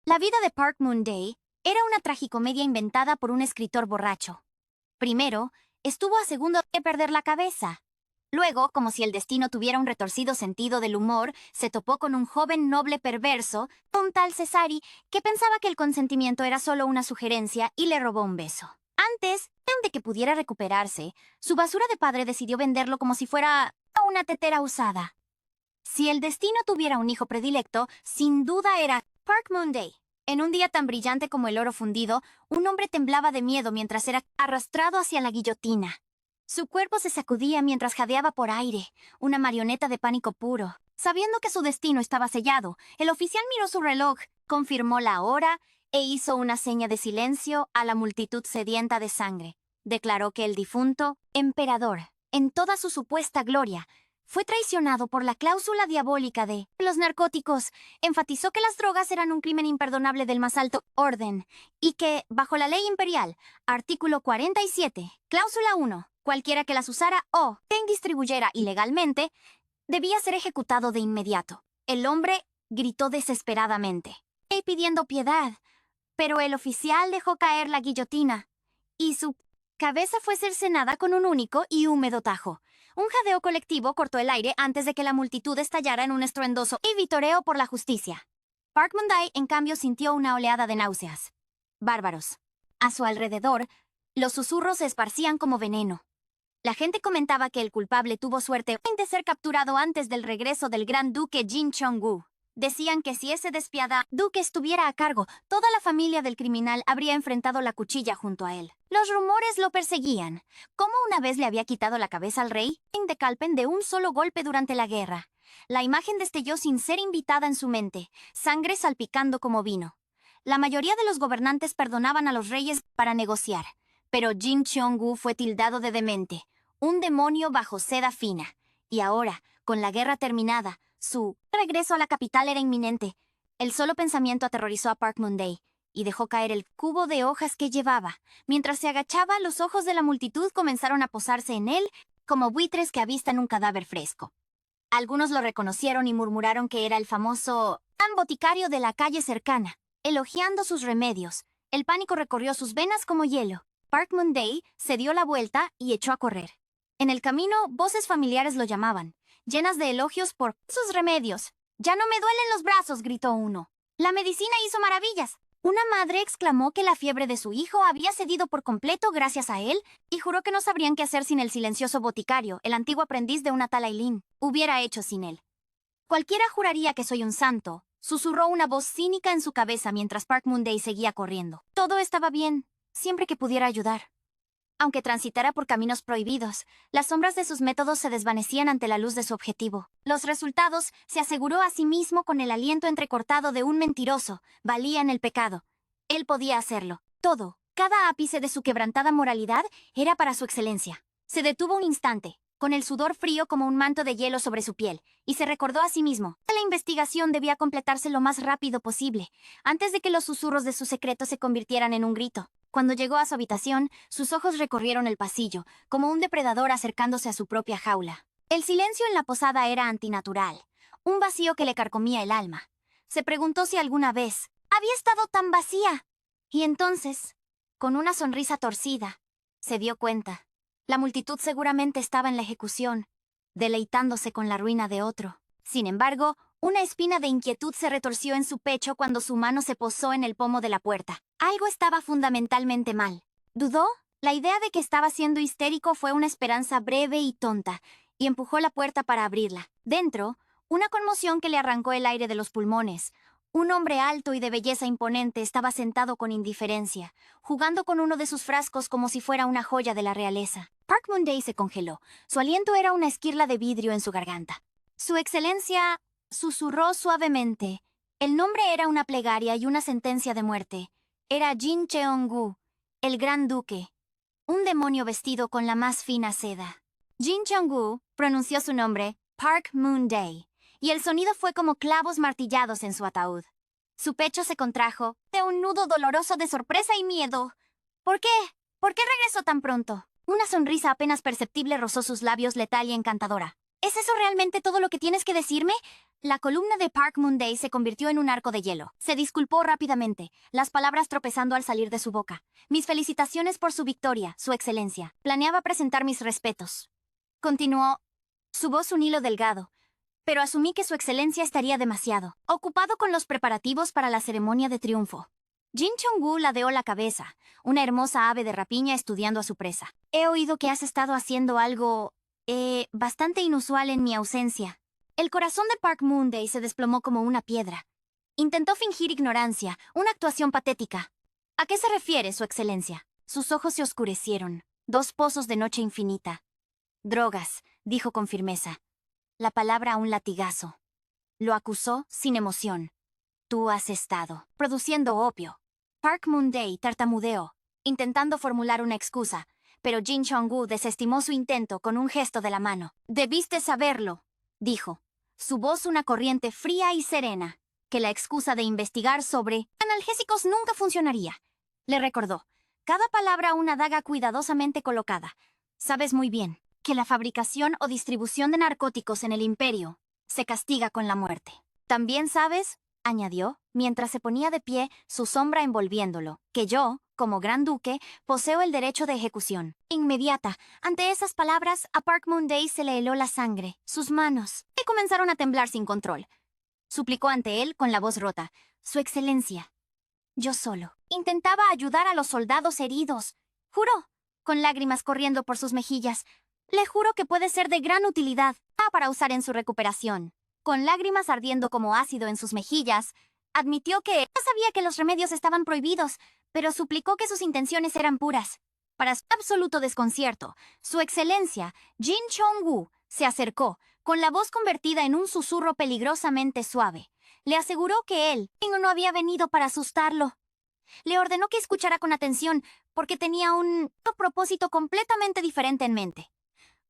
La vida de Park Moon-dae era una tragicomedia inventada por un escritor borracho. Primero, estuvo a segundo de perder la cabeza. Luego, como si el destino tuviera un retorcido sentido del humor, se topó con un joven noble perverso, un tal Cesari, que pensaba que el consentimiento era solo una sugerencia y le robó un beso. Antes de que pudiera recuperarse, su basura de padre decidió venderlo como si fuera una tetera usada. Si el destino tuviera un hijo predilecto, sin duda era Park Moon-dae. En un día tan brillante como el oro fundido, un hombre temblaba de miedo mientras era arrastrado hacia la guillotina. Su cuerpo se sacudía mientras jadeaba por aire, una marioneta de pánico puro. Sabiendo que su destino estaba sellado, el oficial miró su reloj, confirmó la hora e hizo una seña de silencio a la multitud sedienta de sangre. Declaró que el difunto, emperador, en toda su supuesta gloria, fue traicionado por la cláusula diabólica de los narcóticos. Enfatizó que las drogas eran un crimen imperdonable del más alto orden y que, bajo la ley imperial, artículo 47, cláusula 1, cualquiera que las usara o quien distribuyera ilegalmente, debía ser ejecutado de inmediato. El hombre gritó desesperadamente, pidiendo piedad, pero el oficial dejó caer la guillotina y su cabeza fue cercenada con un único y húmedo tajo. Un jadeo colectivo cortó el aire antes de que la multitud estallara en un estruendoso y vitoreo por la justicia. Park Moon-dae, en cambio, sintió una oleada de náuseas. Bárbaros. A su alrededor, los susurros se esparcían como veneno. La gente comentaba que el culpable tuvo suerte de ser capturado antes del regreso del gran duque Jin Chong-gu. Decían que si ese despiadado duque estuviera a cargo, toda la familia del criminal habría enfrentado la cuchilla junto a él. Los rumores lo perseguían. Como una vez le había quitado la cabeza al rey de Kalpen de un solo golpe durante la guerra. La imagen destelló sin ser invitada en su mente, sangre salpicando como vino. La mayoría de los gobernantes perdonaban a los reyes para negociar, pero Jin Chong-gu fue tildado de demente, un demonio bajo seda fina. Y ahora, con la guerra terminada, su regreso a la capital era inminente. El solo pensamiento aterrorizó a Park Moon-dae y dejó caer el cubo de hojas que llevaba. Mientras se agachaba, los ojos de la multitud comenzaron a posarse en él como buitres que avistan un cadáver fresco. Algunos lo reconocieron y murmuraron que era el famoso boticario de la calle cercana, elogiando sus remedios. El pánico recorrió sus venas como hielo. Park Moon-dae se dio la vuelta y echó a correr. En el camino, voces familiares lo llamaban, llenas de elogios por sus remedios. «Ya no me duelen los brazos», gritó uno. «La medicina hizo maravillas». Una madre exclamó que la fiebre de su hijo había cedido por completo gracias a él y juró que no sabrían qué hacer sin el silencioso boticario, el antiguo aprendiz de una tal Aileen. Hubiera hecho sin él. «Cualquiera juraría que soy un santo», susurró una voz cínica en su cabeza mientras Park Moon-dae seguía corriendo. Todo estaba bien, siempre que pudiera ayudar. Aunque transitara por caminos prohibidos, las sombras de sus métodos se desvanecían ante la luz de su objetivo. Los resultados, se aseguró a sí mismo con el aliento entrecortado de un mentiroso, valían el pecado. Él podía hacerlo. Todo, cada ápice de su quebrantada moralidad, era para su excelencia. Se detuvo un instante, con el sudor frío como un manto de hielo sobre su piel, y se recordó a sí mismo que la investigación debía completarse lo más rápido posible, antes de que los susurros de su secreto se convirtieran en un grito. Cuando llegó a su habitación, sus ojos recorrieron el pasillo, como un depredador acercándose a su propia jaula. El silencio en la posada era antinatural, un vacío que le carcomía el alma. Se preguntó si alguna vez había estado tan vacía. Y entonces, con una sonrisa torcida, se dio cuenta. La multitud seguramente estaba en la ejecución, deleitándose con la ruina de otro. Sin embargo, una espina de inquietud se retorció en su pecho cuando su mano se posó en el pomo de la puerta. Algo estaba fundamentalmente mal. ¿Dudó? La idea de que estaba siendo histérico fue una esperanza breve y tonta, y empujó la puerta para abrirla. Dentro, una conmoción que le arrancó el aire de los pulmones. Un hombre alto y de belleza imponente estaba sentado con indiferencia, jugando con uno de sus frascos como si fuera una joya de la realeza. Park Moon-dae se congeló. Su aliento era una esquirla de vidrio en su garganta. Su excelencia susurró suavemente. El nombre era una plegaria y una sentencia de muerte. Era Jin Cheong-gu, el gran duque, un demonio vestido con la más fina seda. Jin Cheong-gu pronunció su nombre, Park Moon-dae, y el sonido fue como clavos martillados en su ataúd. Su pecho se contrajo, de un nudo doloroso de sorpresa y miedo. ¿Por qué? ¿Por qué regresó tan pronto? Una sonrisa apenas perceptible rozó sus labios letal y encantadora. ¿Es eso realmente todo lo que tienes que decirme? La columna de Park Moon-dae se convirtió en un arco de hielo. Se disculpó rápidamente, las palabras tropezando al salir de su boca. Mis felicitaciones por su victoria, Su Excelencia. Planeaba presentar mis respetos. Continuó, su voz un hilo delgado, pero asumí que Su Excelencia estaría demasiado ocupado con los preparativos para la ceremonia de triunfo. Jin Chong-gu ladeó la cabeza, una hermosa ave de rapiña estudiando a su presa. He oído que has estado haciendo algo, bastante inusual en mi ausencia. El corazón de Park Moon-dae se desplomó como una piedra. Intentó fingir ignorancia, una actuación patética. ¿A qué se refiere, Su Excelencia? Sus ojos se oscurecieron. 2 pozos de noche infinita. Drogas, dijo con firmeza. La palabra a un latigazo. Lo acusó sin emoción. Tú has estado produciendo opio. Park Moon-dae tartamudeó, intentando formular una excusa, pero Jin Chong-gu desestimó su intento con un gesto de la mano. Debiste saberlo, dijo, su voz una corriente fría y serena, que la excusa de investigar sobre analgésicos nunca funcionaría. Le recordó, cada palabra una daga cuidadosamente colocada. Sabes muy bien que la fabricación o distribución de narcóticos en el imperio se castiga con la muerte. También sabes, añadió, mientras se ponía de pie, su sombra envolviéndolo, que yo, como gran duque, poseo el derecho de ejecución. Inmediata, ante esas palabras, a Park Moon-dae se le heló la sangre. Sus manos comenzaron a temblar sin control. Suplicó ante él con la voz rota. Su Excelencia. Yo solo intentaba ayudar a los soldados heridos. Juró, con lágrimas corriendo por sus mejillas. Le juro que puede ser de gran utilidad para usar en su recuperación. Con lágrimas ardiendo como ácido en sus mejillas, admitió que sabía que los remedios estaban prohibidos, pero suplicó que sus intenciones eran puras. Para su absoluto desconcierto, Su Excelencia, Jin Chong-gu, se acercó, con la voz convertida en un susurro peligrosamente suave. Le aseguró que él no había venido para asustarlo. Le ordenó que escuchara con atención, porque tenía un propósito completamente diferente en mente.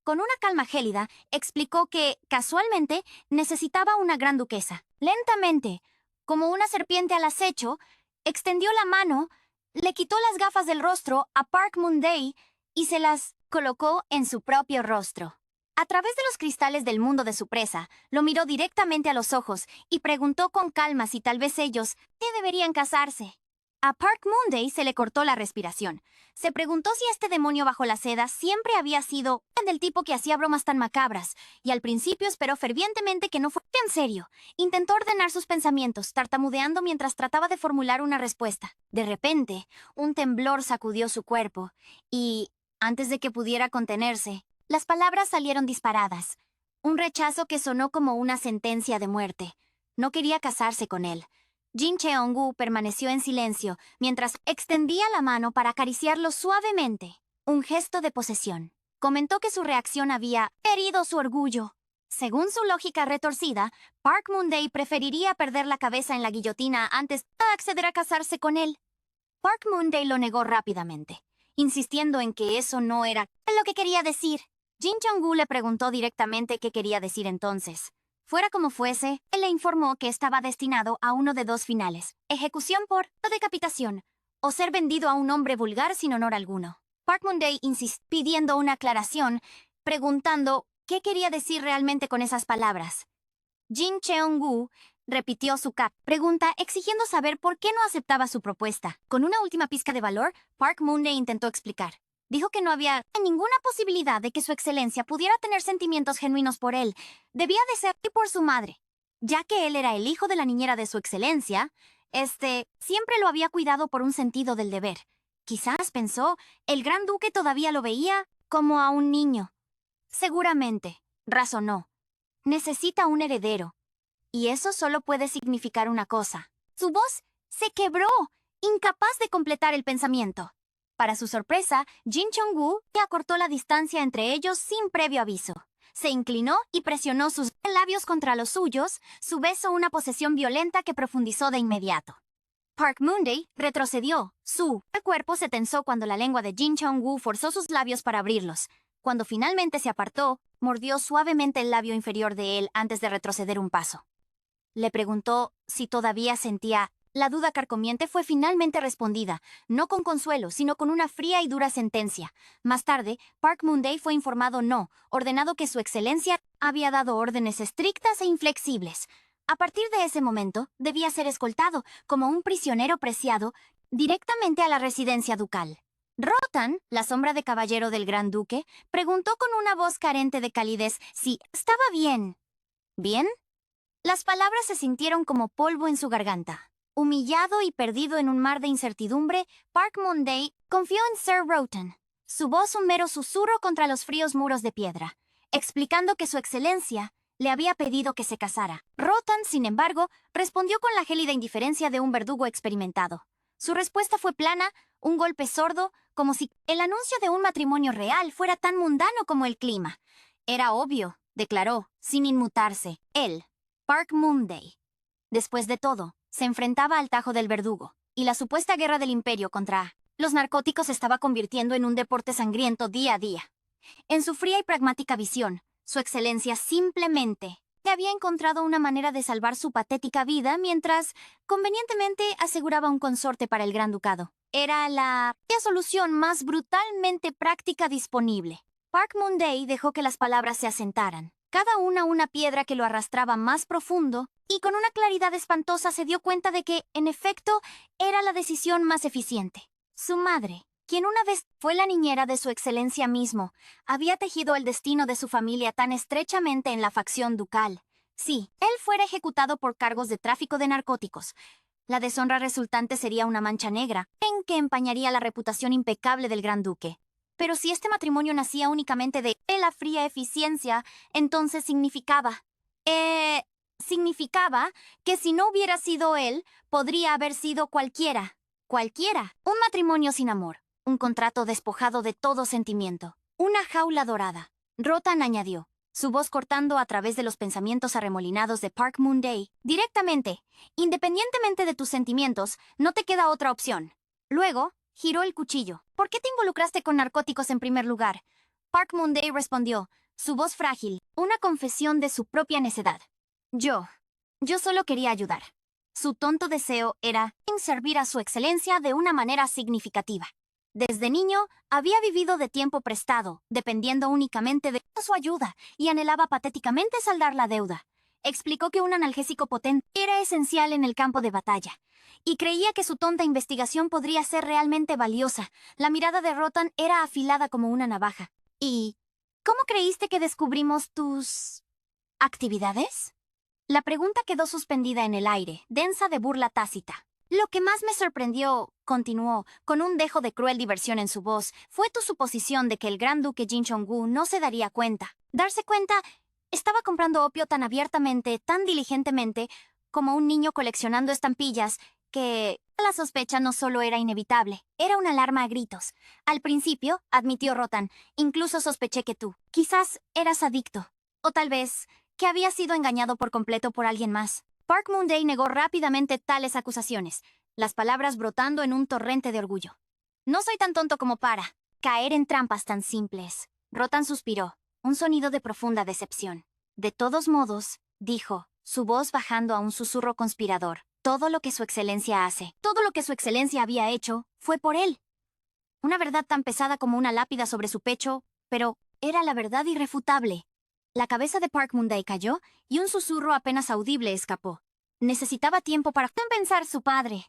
Con una calma gélida, explicó que, casualmente, necesitaba una gran duquesa. Lentamente, como una serpiente al acecho, extendió la mano, le quitó las gafas del rostro a Park Moon-dae y se las colocó en su propio rostro. A través de los cristales del mundo de su presa, lo miró directamente a los ojos y preguntó con calma si tal vez ellos deberían casarse. A Park Moon-dae se le cortó la respiración. Se preguntó si este demonio bajo la seda siempre había sido del tipo que hacía bromas tan macabras, y al principio esperó fervientemente que no fuera en serio. Intentó ordenar sus pensamientos, tartamudeando mientras trataba de formular una respuesta. De repente, un temblor sacudió su cuerpo, y, antes de que pudiera contenerse, las palabras salieron disparadas. Un rechazo que sonó como una sentencia de muerte. No quería casarse con él. Jin Cheong-gu permaneció en silencio mientras extendía la mano para acariciarlo suavemente. Un gesto de posesión. Comentó que su reacción había herido su orgullo. Según su lógica retorcida, Park Moon-dae preferiría perder la cabeza en la guillotina antes de acceder a casarse con él. Park Moon-dae lo negó rápidamente, insistiendo en que eso no era lo que quería decir. Jin Chong-gu le preguntó directamente qué quería decir entonces. Fuera como fuese, él le informó que estaba destinado a uno de 2 finales: ejecución por decapitación, o ser vendido a un hombre vulgar sin honor alguno. Park Moon-dae insistió, pidiendo una aclaración, preguntando qué quería decir realmente con esas palabras. Jin Cheong-gu repitió su pregunta, exigiendo saber por qué no aceptaba su propuesta. Con una última pizca de valor, Park Moon-dae intentó explicar. Dijo que no había ninguna posibilidad de que Su Excelencia pudiera tener sentimientos genuinos por él. Debía de ser por su madre. Ya que él era el hijo de la niñera de Su Excelencia, siempre lo había cuidado por un sentido del deber. Quizás, pensó, el gran duque todavía lo veía como a un niño. Seguramente, razonó. Necesita un heredero. Y eso solo puede significar una cosa. Su voz se quebró, incapaz de completar el pensamiento. Para su sorpresa, Jin Chong-gu acortó la distancia entre ellos sin previo aviso. Se inclinó y presionó sus labios contra los suyos, su beso una posesión violenta que profundizó de inmediato. Park Moon-dae retrocedió. Su cuerpo se tensó cuando la lengua de Jin Chong-gu forzó sus labios para abrirlos. Cuando finalmente se apartó, mordió suavemente el labio inferior de él antes de retroceder un paso. Le preguntó si todavía sentía La duda carcomiente fue finalmente respondida, no con consuelo, sino con una fría y dura sentencia. Más tarde, Park Moon-dae fue informado ordenado que su excelencia había dado órdenes estrictas e inflexibles. A partir de ese momento, debía ser escoltado, como un prisionero preciado, directamente a la residencia ducal. Rotan, la sombra de caballero del gran duque, preguntó con una voz carente de calidez si estaba bien. ¿Bien? Las palabras se sintieron como polvo en su garganta. Humillado y perdido en un mar de incertidumbre, Park Moon-dae confió en Sir Rotan. Su voz un mero susurro contra los fríos muros de piedra, explicando que su excelencia le había pedido que se casara. Rotan, sin embargo, respondió con la gélida indiferencia de un verdugo experimentado. Su respuesta fue plana, un golpe sordo, como si el anuncio de un matrimonio real fuera tan mundano como el clima. Era obvio, declaró, sin inmutarse, él, Park Moon-dae. Después de todo, se enfrentaba al tajo del verdugo, y la supuesta guerra del imperio contra los narcóticos se estaba convirtiendo en un deporte sangriento día a día. En su fría y pragmática visión, su excelencia simplemente había encontrado una manera de salvar su patética vida mientras, convenientemente, aseguraba un consorte para el Gran Ducado. Era la solución más brutalmente práctica disponible. Park Moon-dae dejó que las palabras se asentaran, cada una piedra que lo arrastraba más profundo, y con una claridad espantosa se dio cuenta de que, en efecto, era la decisión más eficiente. Su madre, quien una vez fue la niñera de su excelencia mismo, había tejido el destino de su familia tan estrechamente en la facción ducal. Si él fuera ejecutado por cargos de tráfico de narcóticos, la deshonra resultante sería una mancha negra, en que empañaría la reputación impecable del gran duque. Pero si este matrimonio nacía únicamente de la fría eficiencia, entonces significaba que si no hubiera sido él, podría haber sido cualquiera. Cualquiera. Un matrimonio sin amor. Un contrato despojado de todo sentimiento. Una jaula dorada. Rotan añadió, su voz cortando a través de los pensamientos arremolinados de Park Moon-dae. Directamente, independientemente de tus sentimientos, no te queda otra opción. Luego, giró el cuchillo. ¿Por qué te involucraste con narcóticos en primer lugar? Park Moon-dae respondió, su voz frágil, una confesión de su propia necedad. Yo solo quería ayudar. Su tonto deseo era servir a su excelencia de una manera significativa. Desde niño, había vivido de tiempo prestado, dependiendo únicamente de su ayuda, y anhelaba patéticamente saldar la deuda. Explicó que un analgésico potente era esencial en el campo de batalla, y creía que su tonta investigación podría ser realmente valiosa. La mirada de Rotan era afilada como una navaja. ¿Y cómo creíste que descubrimos tus actividades? La pregunta quedó suspendida en el aire, densa de burla tácita. Lo que más me sorprendió, continuó, con un dejo de cruel diversión en su voz, fue tu suposición de que el gran duque Jin Chong-gu no se daría cuenta. Darse cuenta, estaba comprando opio tan abiertamente, tan diligentemente, como un niño coleccionando estampillas, que la sospecha no solo era inevitable, era una alarma a gritos. Al principio, admitió Rotan, incluso sospeché que tú, quizás, eras adicto. O tal vez, que había sido engañado por completo por alguien más. Park Moon-dae negó rápidamente tales acusaciones, las palabras brotando en un torrente de orgullo. No soy tan tonto como para caer en trampas tan simples. Rotan suspiró, un sonido de profunda decepción. De todos modos, dijo, su voz bajando a un susurro conspirador, todo lo que su excelencia hace, todo lo que su excelencia había hecho, fue por él. Una verdad tan pesada como una lápida sobre su pecho, pero era la verdad irrefutable. La cabeza de Park Moon-dae cayó y un susurro apenas audible escapó. Necesitaba tiempo para compensar su padre.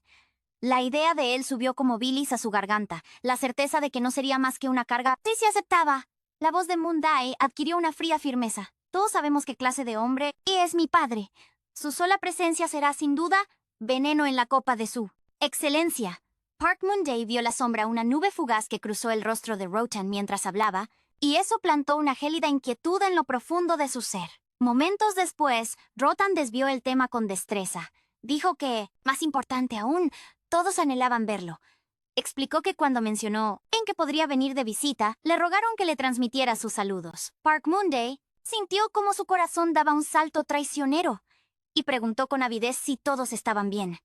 La idea de él subió como bilis a su garganta, la certeza de que no sería más que una carga. Sí se aceptaba. La voz de Moon-dae adquirió una fría firmeza. Todos sabemos qué clase de hombre es mi padre. Su sola presencia será, sin duda, veneno en la copa de su excelencia. Park Moon-dae vio la sombra, una nube fugaz que cruzó el rostro de Rotan mientras hablaba, y eso plantó una gélida inquietud en lo profundo de su ser. Momentos después, Rotan desvió el tema con destreza. Dijo que, más importante aún, todos anhelaban verlo. Explicó que cuando mencionó en que podría venir de visita, le rogaron que le transmitiera sus saludos. Park Moon-dae sintió como su corazón daba un salto traicionero y preguntó con avidez si todos estaban bien.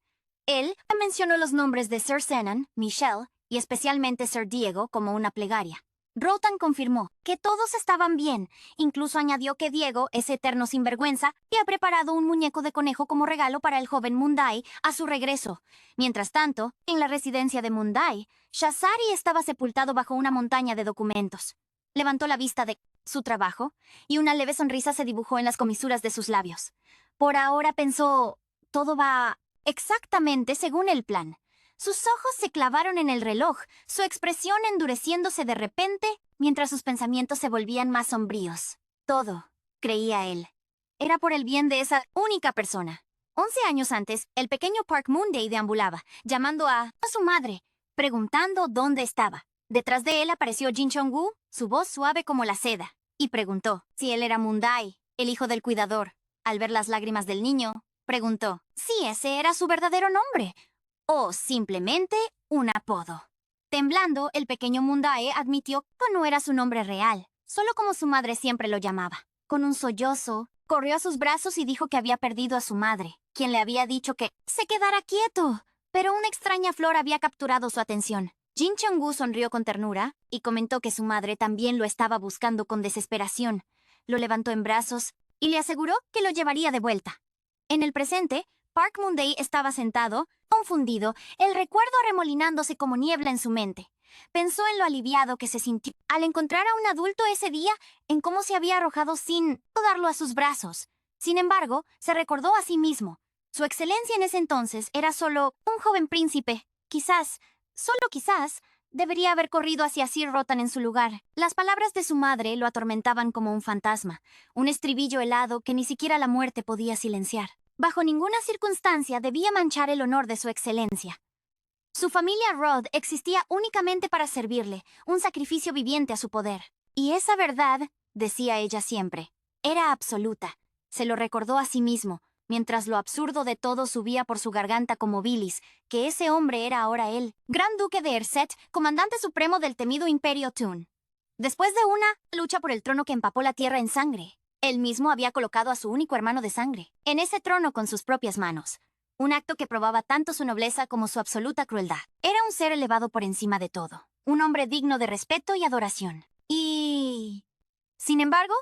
Él mencionó los nombres de Sir Senan, Michelle y especialmente Sir Diego como una plegaria. Rotan confirmó que todos estaban bien. Incluso añadió que Diego, ese eterno sinvergüenza, había preparado un muñeco de conejo como regalo para el joven Mundai a su regreso. Mientras tanto, en la residencia de Mundai, Shazari estaba sepultado bajo una montaña de documentos. Levantó la vista de su trabajo y una leve sonrisa se dibujó en las comisuras de sus labios. Por ahora pensó, todo va exactamente según el plan. Sus ojos se clavaron en el reloj, su expresión endureciéndose de repente, mientras sus pensamientos se volvían más sombríos. Todo, creía él, era por el bien de esa única persona. 11 años antes, el pequeño Park Moon-dae deambulaba, llamando a su madre, preguntando dónde estaba. Detrás de él apareció Jin Chong-woo, su voz suave como la seda, y preguntó si él era Moon-dae, el hijo del cuidador. Al ver las lágrimas del niño, preguntó si ese era su verdadero nombre o simplemente un apodo. Temblando, el pequeño Mundae admitió que no era su nombre real, solo como su madre siempre lo llamaba. Con un sollozo, corrió a sus brazos y dijo que había perdido a su madre, quien le había dicho que se quedara quieto. Pero una extraña flor había capturado su atención. Jin Chong-woo sonrió con ternura y comentó que su madre también lo estaba buscando con desesperación. Lo levantó en brazos y le aseguró que lo llevaría de vuelta. En el presente, Park Moon-dae estaba sentado, confundido, el recuerdo arremolinándose como niebla en su mente. Pensó en lo aliviado que se sintió al encontrar a un adulto ese día, en cómo se había arrojado sin darlo a sus brazos. Sin embargo, se recordó a sí mismo. Su excelencia en ese entonces era solo un joven príncipe. Quizás, solo quizás, debería haber corrido hacia Sir Rotan en su lugar. Las palabras de su madre lo atormentaban como un fantasma, un estribillo helado que ni siquiera la muerte podía silenciar. Bajo ninguna circunstancia debía manchar el honor de su excelencia. Su familia Rod existía únicamente para servirle, un sacrificio viviente a su poder. Y esa verdad, decía ella siempre, era absoluta. Se lo recordó a sí mismo, mientras lo absurdo de todo subía por su garganta como bilis, que ese hombre era ahora él, Gran Duque de Erset, comandante supremo del temido Imperio Tun. Después de una lucha por el trono que empapó la tierra en sangre, él mismo había colocado a su único hermano de sangre en ese trono con sus propias manos. Un acto que probaba tanto su nobleza como su absoluta crueldad. Era un ser elevado por encima de todo. Un hombre digno de respeto y adoración. Sin embargo,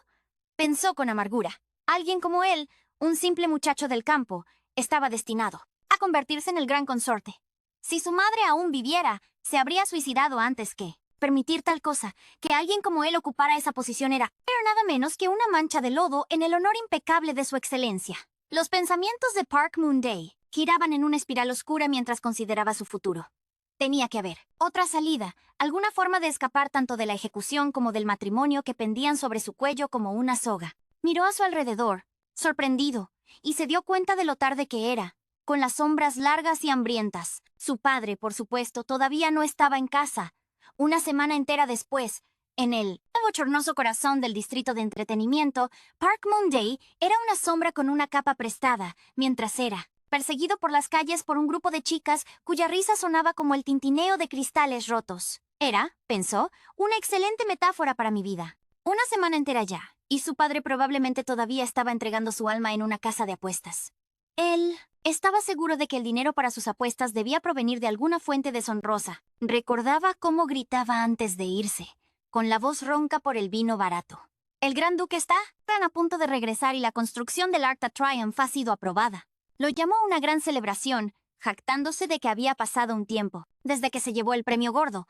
pensó con amargura. Alguien como él, un simple muchacho del campo, estaba destinado a convertirse en el gran consorte. Si su madre aún viviera, se habría suicidado antes que permitir tal cosa. Que alguien como él ocupara esa posición era nada menos que una mancha de lodo en el honor impecable de su excelencia. Los pensamientos de Park Moon-dae giraban en una espiral oscura mientras consideraba su futuro. Tenía que haber otra salida, alguna forma de escapar tanto de la ejecución como del matrimonio que pendían sobre su cuello como una soga. Miró a su alrededor, sorprendido, y se dio cuenta de lo tarde que era, con las sombras largas y hambrientas. Su padre, por supuesto, todavía no estaba en casa. Una semana entera después, en el bochornoso corazón del distrito de entretenimiento, Park Moon-dae era una sombra con una capa prestada, mientras era perseguido por las calles por un grupo de chicas cuya risa sonaba como el tintineo de cristales rotos. Era, pensó, una excelente metáfora para mi vida. Una semana entera ya, y su padre probablemente todavía estaba entregando su alma en una casa de apuestas. Él estaba seguro de que el dinero para sus apuestas debía provenir de alguna fuente deshonrosa. Recordaba cómo gritaba antes de irse, con la voz ronca por el vino barato. El gran duque está tan a punto de regresar y la construcción del Arc de Triumph ha sido aprobada. Lo llamó una gran celebración, jactándose de que había pasado un tiempo, desde que se llevó el premio gordo,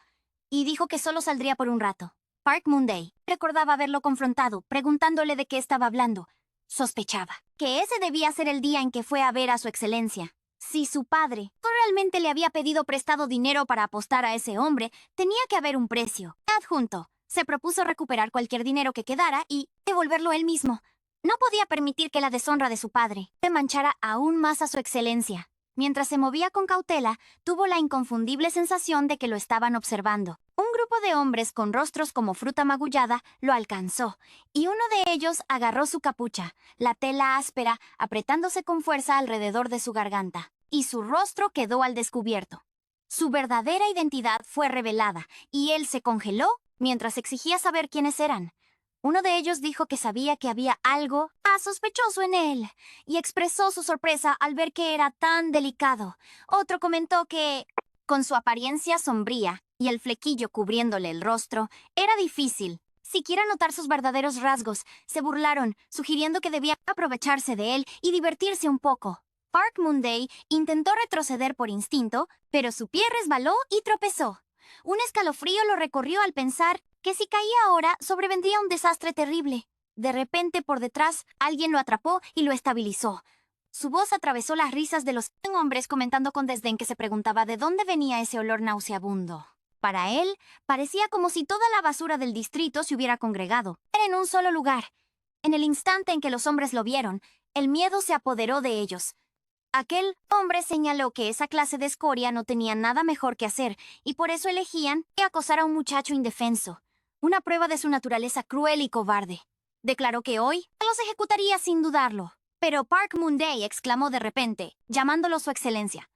y dijo que solo saldría por un rato. Park Moon-dae recordaba haberlo confrontado, preguntándole de qué estaba hablando. Sospechaba que ese debía ser el día en que fue a ver a su excelencia. Si su padre realmente le había pedido prestado dinero para apostar a ese hombre, tenía que haber un precio. Adjunto, se propuso recuperar cualquier dinero que quedara y devolverlo él mismo. No podía permitir que la deshonra de su padre se manchara aún más a su excelencia. Mientras se movía con cautela, tuvo la inconfundible sensación de que lo estaban observando. Un grupo de hombres con rostros como fruta magullada lo alcanzó, y uno de ellos agarró su capucha, la tela áspera, apretándose con fuerza alrededor de su garganta, y su rostro quedó al descubierto. Su verdadera identidad fue revelada, y él se congeló mientras exigía saber quiénes eran. Uno de ellos dijo que sabía que había algo sospechoso en él, y expresó su sorpresa al ver que era tan delicado. Otro comentó que, con su apariencia sombría y el flequillo cubriéndole el rostro, era difícil siquiera notar sus verdaderos rasgos. Se burlaron, sugiriendo que debía aprovecharse de él y divertirse un poco. Park Moon-dae intentó retroceder por instinto, pero su pie resbaló y tropezó. Un escalofrío lo recorrió al pensar que si caía ahora sobrevendría un desastre terrible. De repente, por detrás, alguien lo atrapó y lo estabilizó. Su voz atravesó las risas de los hombres comentando con desdén que se preguntaba de dónde venía ese olor nauseabundo. Para él, parecía como si toda la basura del distrito se hubiera congregado. Era en un solo lugar. En el instante en que los hombres lo vieron, el miedo se apoderó de ellos. Aquel hombre señaló que esa clase de escoria no tenía nada mejor que hacer y por eso elegían acosar a un muchacho indefenso. Una prueba de su naturaleza cruel y cobarde. Declaró que hoy los ejecutaría sin dudarlo. Pero Park Moon-dae exclamó de repente, llamándolo su excelencia,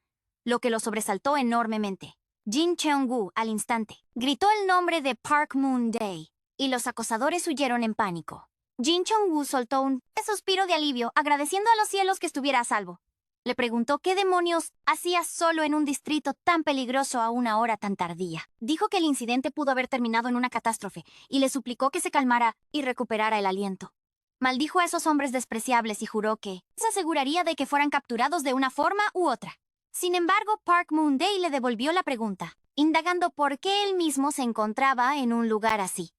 lo que lo sobresaltó enormemente. Jin Cheong-gu, al instante, gritó el nombre de Park Moon-dae, y los acosadores huyeron en pánico. Jin Cheong-gu soltó un suspiro de alivio, agradeciendo a los cielos que estuviera a salvo. Le preguntó qué demonios hacía solo en un distrito tan peligroso a una hora tan tardía. Dijo que el incidente pudo haber terminado en una catástrofe, y le suplicó que se calmara y recuperara el aliento. Maldijo a esos hombres despreciables y juró que se aseguraría de que fueran capturados de una forma u otra. Sin embargo, Park Moon-dae le devolvió la pregunta, indagando por qué él mismo se encontraba en un lugar así.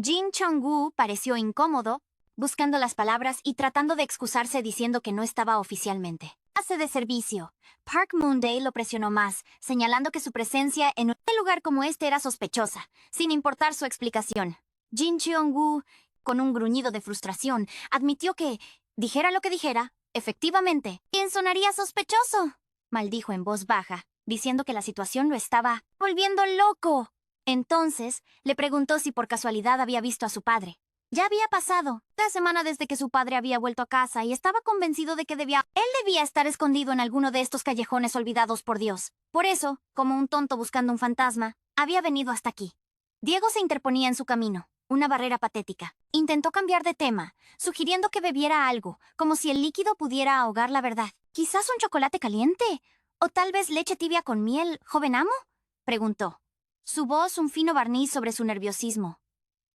Jin Cheong-gu pareció incómodo, buscando las palabras y tratando de excusarse diciendo que no estaba oficialmente. Hace de servicio. Park Moon-dae lo presionó más, señalando que su presencia en un lugar como este era sospechosa, sin importar su explicación. Jin Cheong-gu, con un gruñido de frustración, admitió que, dijera lo que dijera, efectivamente, ¿quién sonaría sospechoso? Maldijo en voz baja, diciendo que la situación lo estaba volviendo loco. Entonces, le preguntó si por casualidad había visto a su padre. Ya había pasado la semana desde que su padre había vuelto a casa y estaba convencido de que él debía estar escondido en alguno de estos callejones olvidados por Dios. Por eso, como un tonto buscando un fantasma, había venido hasta aquí. Diego se interponía en su camino, una barrera patética. Intentó cambiar de tema, sugiriendo que bebiera algo, como si el líquido pudiera ahogar la verdad. ¿Quizás un chocolate caliente? ¿O tal vez leche tibia con miel, joven amo? Preguntó. Su voz un fino barniz sobre su nerviosismo.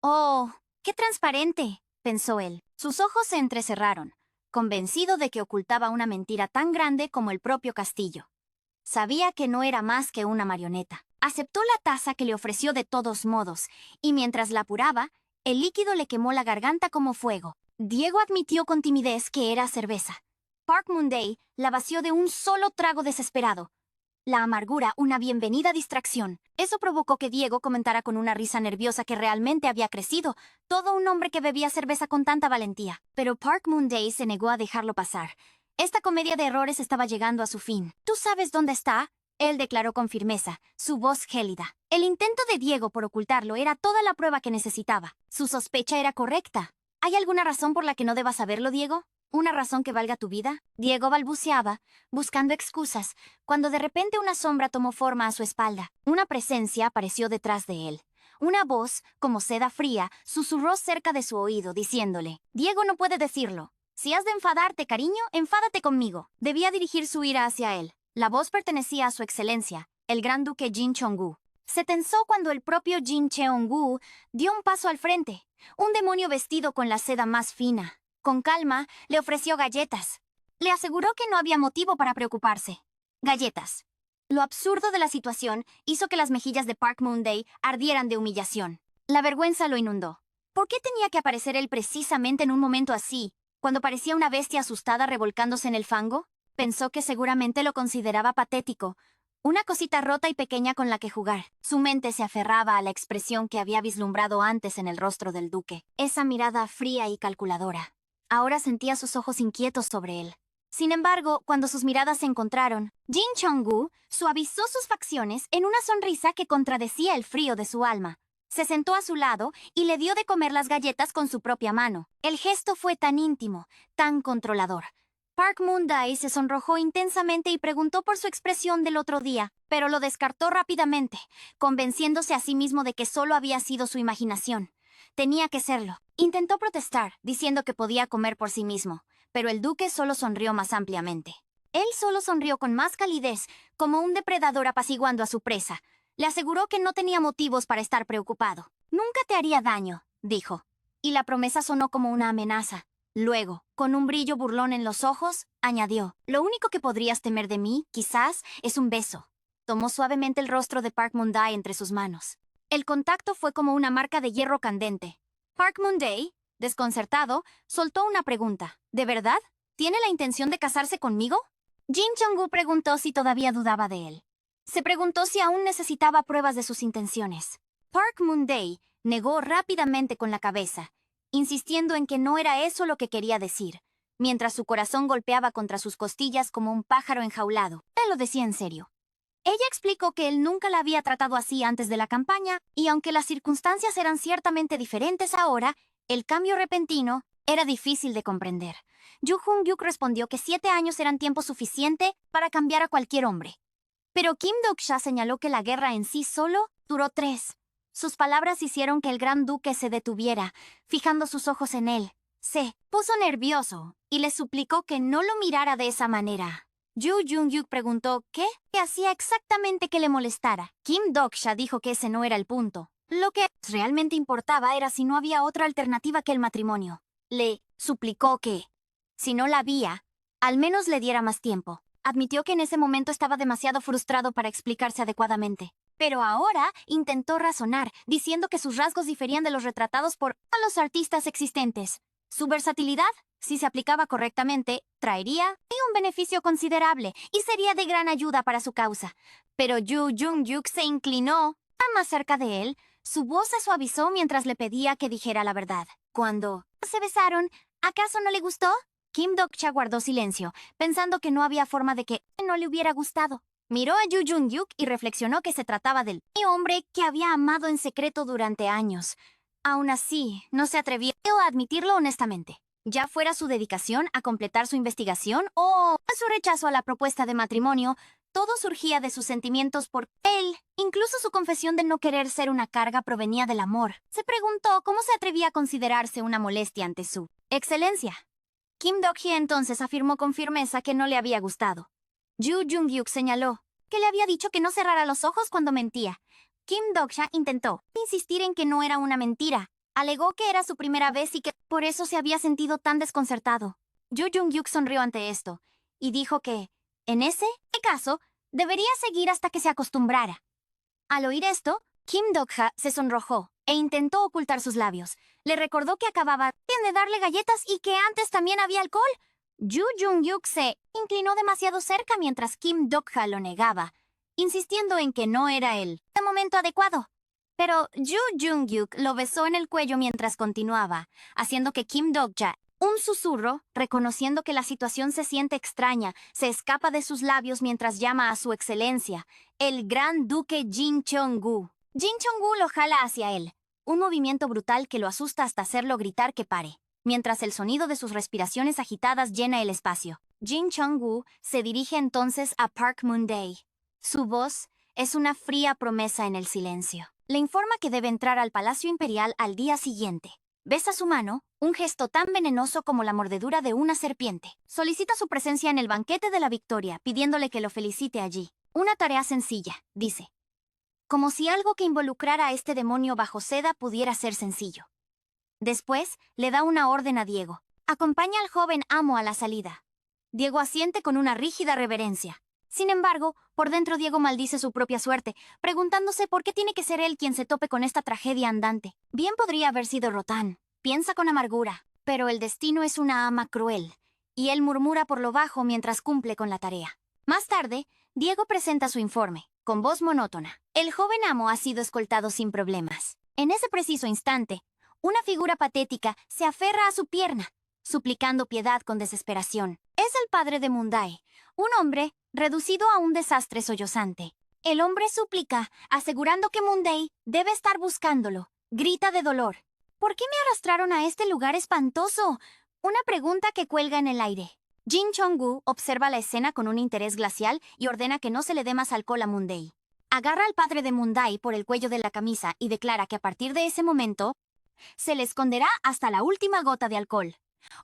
«Oh, qué transparente», pensó él. Sus ojos se entrecerraron, convencido de que ocultaba una mentira tan grande como el propio castillo. Sabía que no era más que una marioneta. Aceptó la taza que le ofreció de todos modos, y mientras la apuraba, el líquido le quemó la garganta como fuego. Diego admitió con timidez que era cerveza. Park Moon-dae la vació de un solo trago desesperado. La amargura, una bienvenida distracción. Eso provocó que Diego comentara con una risa nerviosa que realmente había crecido, todo un hombre que bebía cerveza con tanta valentía. Pero Park Moon-dae se negó a dejarlo pasar. Esta comedia de errores estaba llegando a su fin. «¿Tú sabes dónde está?», él declaró con firmeza, su voz gélida. El intento de Diego por ocultarlo era toda la prueba que necesitaba. Su sospecha era correcta. ¿Hay alguna razón por la que no debas saberlo, Diego? ¿Una razón que valga tu vida? Diego balbuceaba, buscando excusas, cuando de repente una sombra tomó forma a su espalda. Una presencia apareció detrás de él. Una voz, como seda fría, susurró cerca de su oído, diciéndole, «Diego no puede decirlo. Si has de enfadarte, cariño, enfádate conmigo». Debía dirigir su ira hacia él. La voz pertenecía a su excelencia, el gran duque Jin Cheong-gu. Se tensó cuando el propio Jin Cheong-gu dio un paso al frente, un demonio vestido con la seda más fina. Con calma, le ofreció galletas. Le aseguró que no había motivo para preocuparse. Galletas. Lo absurdo de la situación hizo que las mejillas de Park Moon-dae ardieran de humillación. La vergüenza lo inundó. ¿Por qué tenía que aparecer él precisamente en un momento así, cuando parecía una bestia asustada revolcándose en el fango? Pensó que seguramente lo consideraba patético, una cosita rota y pequeña con la que jugar. Su mente se aferraba a la expresión que había vislumbrado antes en el rostro del duque, esa mirada fría y calculadora. Ahora sentía sus ojos inquietos sobre él. Sin embargo, cuando sus miradas se encontraron, Jin Cheong-gu suavizó sus facciones en una sonrisa que contradecía el frío de su alma. Se sentó a su lado y le dio de comer las galletas con su propia mano. El gesto fue tan íntimo, tan controlador. Park Moon-dae se sonrojó intensamente y preguntó por su expresión del otro día, pero lo descartó rápidamente, convenciéndose a sí mismo de que solo había sido su imaginación. Tenía que serlo. Intentó protestar, diciendo que podía comer por sí mismo, pero el duque solo sonrió más ampliamente. Él solo sonrió con más calidez, como un depredador apaciguando a su presa. Le aseguró que no tenía motivos para estar preocupado. Nunca te haría daño, dijo. Y la promesa sonó como una amenaza. Luego, con un brillo burlón en los ojos, añadió, lo único que podrías temer de mí, quizás, es un beso. Tomó suavemente el rostro de Park Moon-dae entre sus manos. El contacto fue como una marca de hierro candente. Park Moon-dae, desconcertado, soltó una pregunta. ¿De verdad? ¿Tiene la intención de casarse conmigo? Jin Chong-gu preguntó si todavía dudaba de él. Se preguntó si aún necesitaba pruebas de sus intenciones. Park Moon-dae negó rápidamente con la cabeza, insistiendo en que no era eso lo que quería decir, mientras su corazón golpeaba contra sus costillas como un pájaro enjaulado. Él lo decía en serio. Ella explicó que él nunca la había tratado así antes de la campaña, y aunque las circunstancias eran ciertamente diferentes ahora, el cambio repentino era difícil de comprender. Yu Jung-yuk respondió que 7 años eran tiempo suficiente para cambiar a cualquier hombre. Pero Kim Dok-sha señaló que la guerra en sí solo duró 3. Sus palabras hicieron que el gran duque se detuviera, fijando sus ojos en él. Se puso nervioso y le suplicó que no lo mirara de esa manera. Yu Jung-yuk preguntó qué hacía exactamente que le molestara. Kim Dok-sha dijo que ese no era el punto. Lo que realmente importaba era si no había otra alternativa que el matrimonio. Le suplicó que, si no la había, al menos le diera más tiempo. Admitió que en ese momento estaba demasiado frustrado para explicarse adecuadamente. Pero ahora intentó razonar, diciendo que sus rasgos diferían de los retratados por los artistas existentes. Su versatilidad, si se aplicaba correctamente, traería un beneficio considerable y sería de gran ayuda para su causa. Pero Yu Jung-yuk se inclinó más cerca de él. Su voz se suavizó mientras le pedía que dijera la verdad. Cuando se besaron, ¿acaso no le gustó? Kim Dok-sha guardó silencio, pensando que no había forma de que no le hubiera gustado. Miró a Yu Jung-yuk y reflexionó que se trataba del hombre que había amado en secreto durante años. Aún así, no se atrevió a admitirlo honestamente. Ya fuera su dedicación a completar su investigación o su rechazo a la propuesta de matrimonio, todo surgía de sus sentimientos por él. Incluso su confesión de no querer ser una carga provenía del amor. Se preguntó cómo se atrevía a considerarse una molestia ante su excelencia. Kim Dok-hye entonces afirmó con firmeza que no le había gustado. Yu Jung-yuk señaló que le había dicho que no cerrara los ojos cuando mentía. Kim Dok-sha intentó insistir en que no era una mentira. Alegó que era su primera vez y que por eso se había sentido tan desconcertado. Yu Jung-yuk sonrió ante esto y dijo que, en ese caso, debería seguir hasta que se acostumbrara. Al oír esto, Kim Dok-ha se sonrojó e intentó ocultar sus labios. Le recordó que acababa de darle galletas y que antes también había alcohol. Yu Jung-yuk se inclinó demasiado cerca mientras Kim Dok-ha lo negaba, insistiendo en que no era el momento adecuado. Pero Yu Jung-yuk lo besó en el cuello mientras continuaba, haciendo que Kim Dok-ha, un susurro, reconociendo que la situación se siente extraña, se escapa de sus labios mientras llama a su excelencia, el gran duque Jin Chong-gu. Jin Chong-gu lo jala hacia él, un movimiento brutal que lo asusta hasta hacerlo gritar que pare, mientras el sonido de sus respiraciones agitadas llena el espacio. Jin Chong-gu se dirige entonces a Park Moon-dae. Su voz es una fría promesa en el silencio. Le informa que debe entrar al Palacio Imperial al día siguiente. Besa su mano, un gesto tan venenoso como la mordedura de una serpiente. Solicita su presencia en el banquete de la victoria, pidiéndole que lo felicite allí. Una tarea sencilla, dice. Como si algo que involucrara a este demonio bajo seda pudiera ser sencillo. Después, le da una orden a Diego. Acompaña al joven amo a la salida. Diego asiente con una rígida reverencia. Sin embargo, por dentro Diego maldice su propia suerte, preguntándose por qué tiene que ser él quien se tope con esta tragedia andante. Bien podría haber sido Rotan, piensa con amargura, pero el destino es una ama cruel, y él murmura por lo bajo mientras cumple con la tarea. Más tarde, Diego presenta su informe, con voz monótona. El joven amo ha sido escoltado sin problemas. En ese preciso instante, una figura patética se aferra a su pierna, suplicando piedad con desesperación. Es el padre de Moon-dae, un hombre reducido a un desastre sollozante. El hombre suplica, asegurando que Moon-dae debe estar buscándolo. Grita de dolor. ¿Por qué me arrastraron a este lugar espantoso? Una pregunta que cuelga en el aire. Jin Chong-gu observa la escena con un interés glacial y ordena que no se le dé más alcohol a Moon-dae. Agarra al padre de Moon-dae por el cuello de la camisa y declara que a partir de ese momento se le esconderá hasta la última gota de alcohol.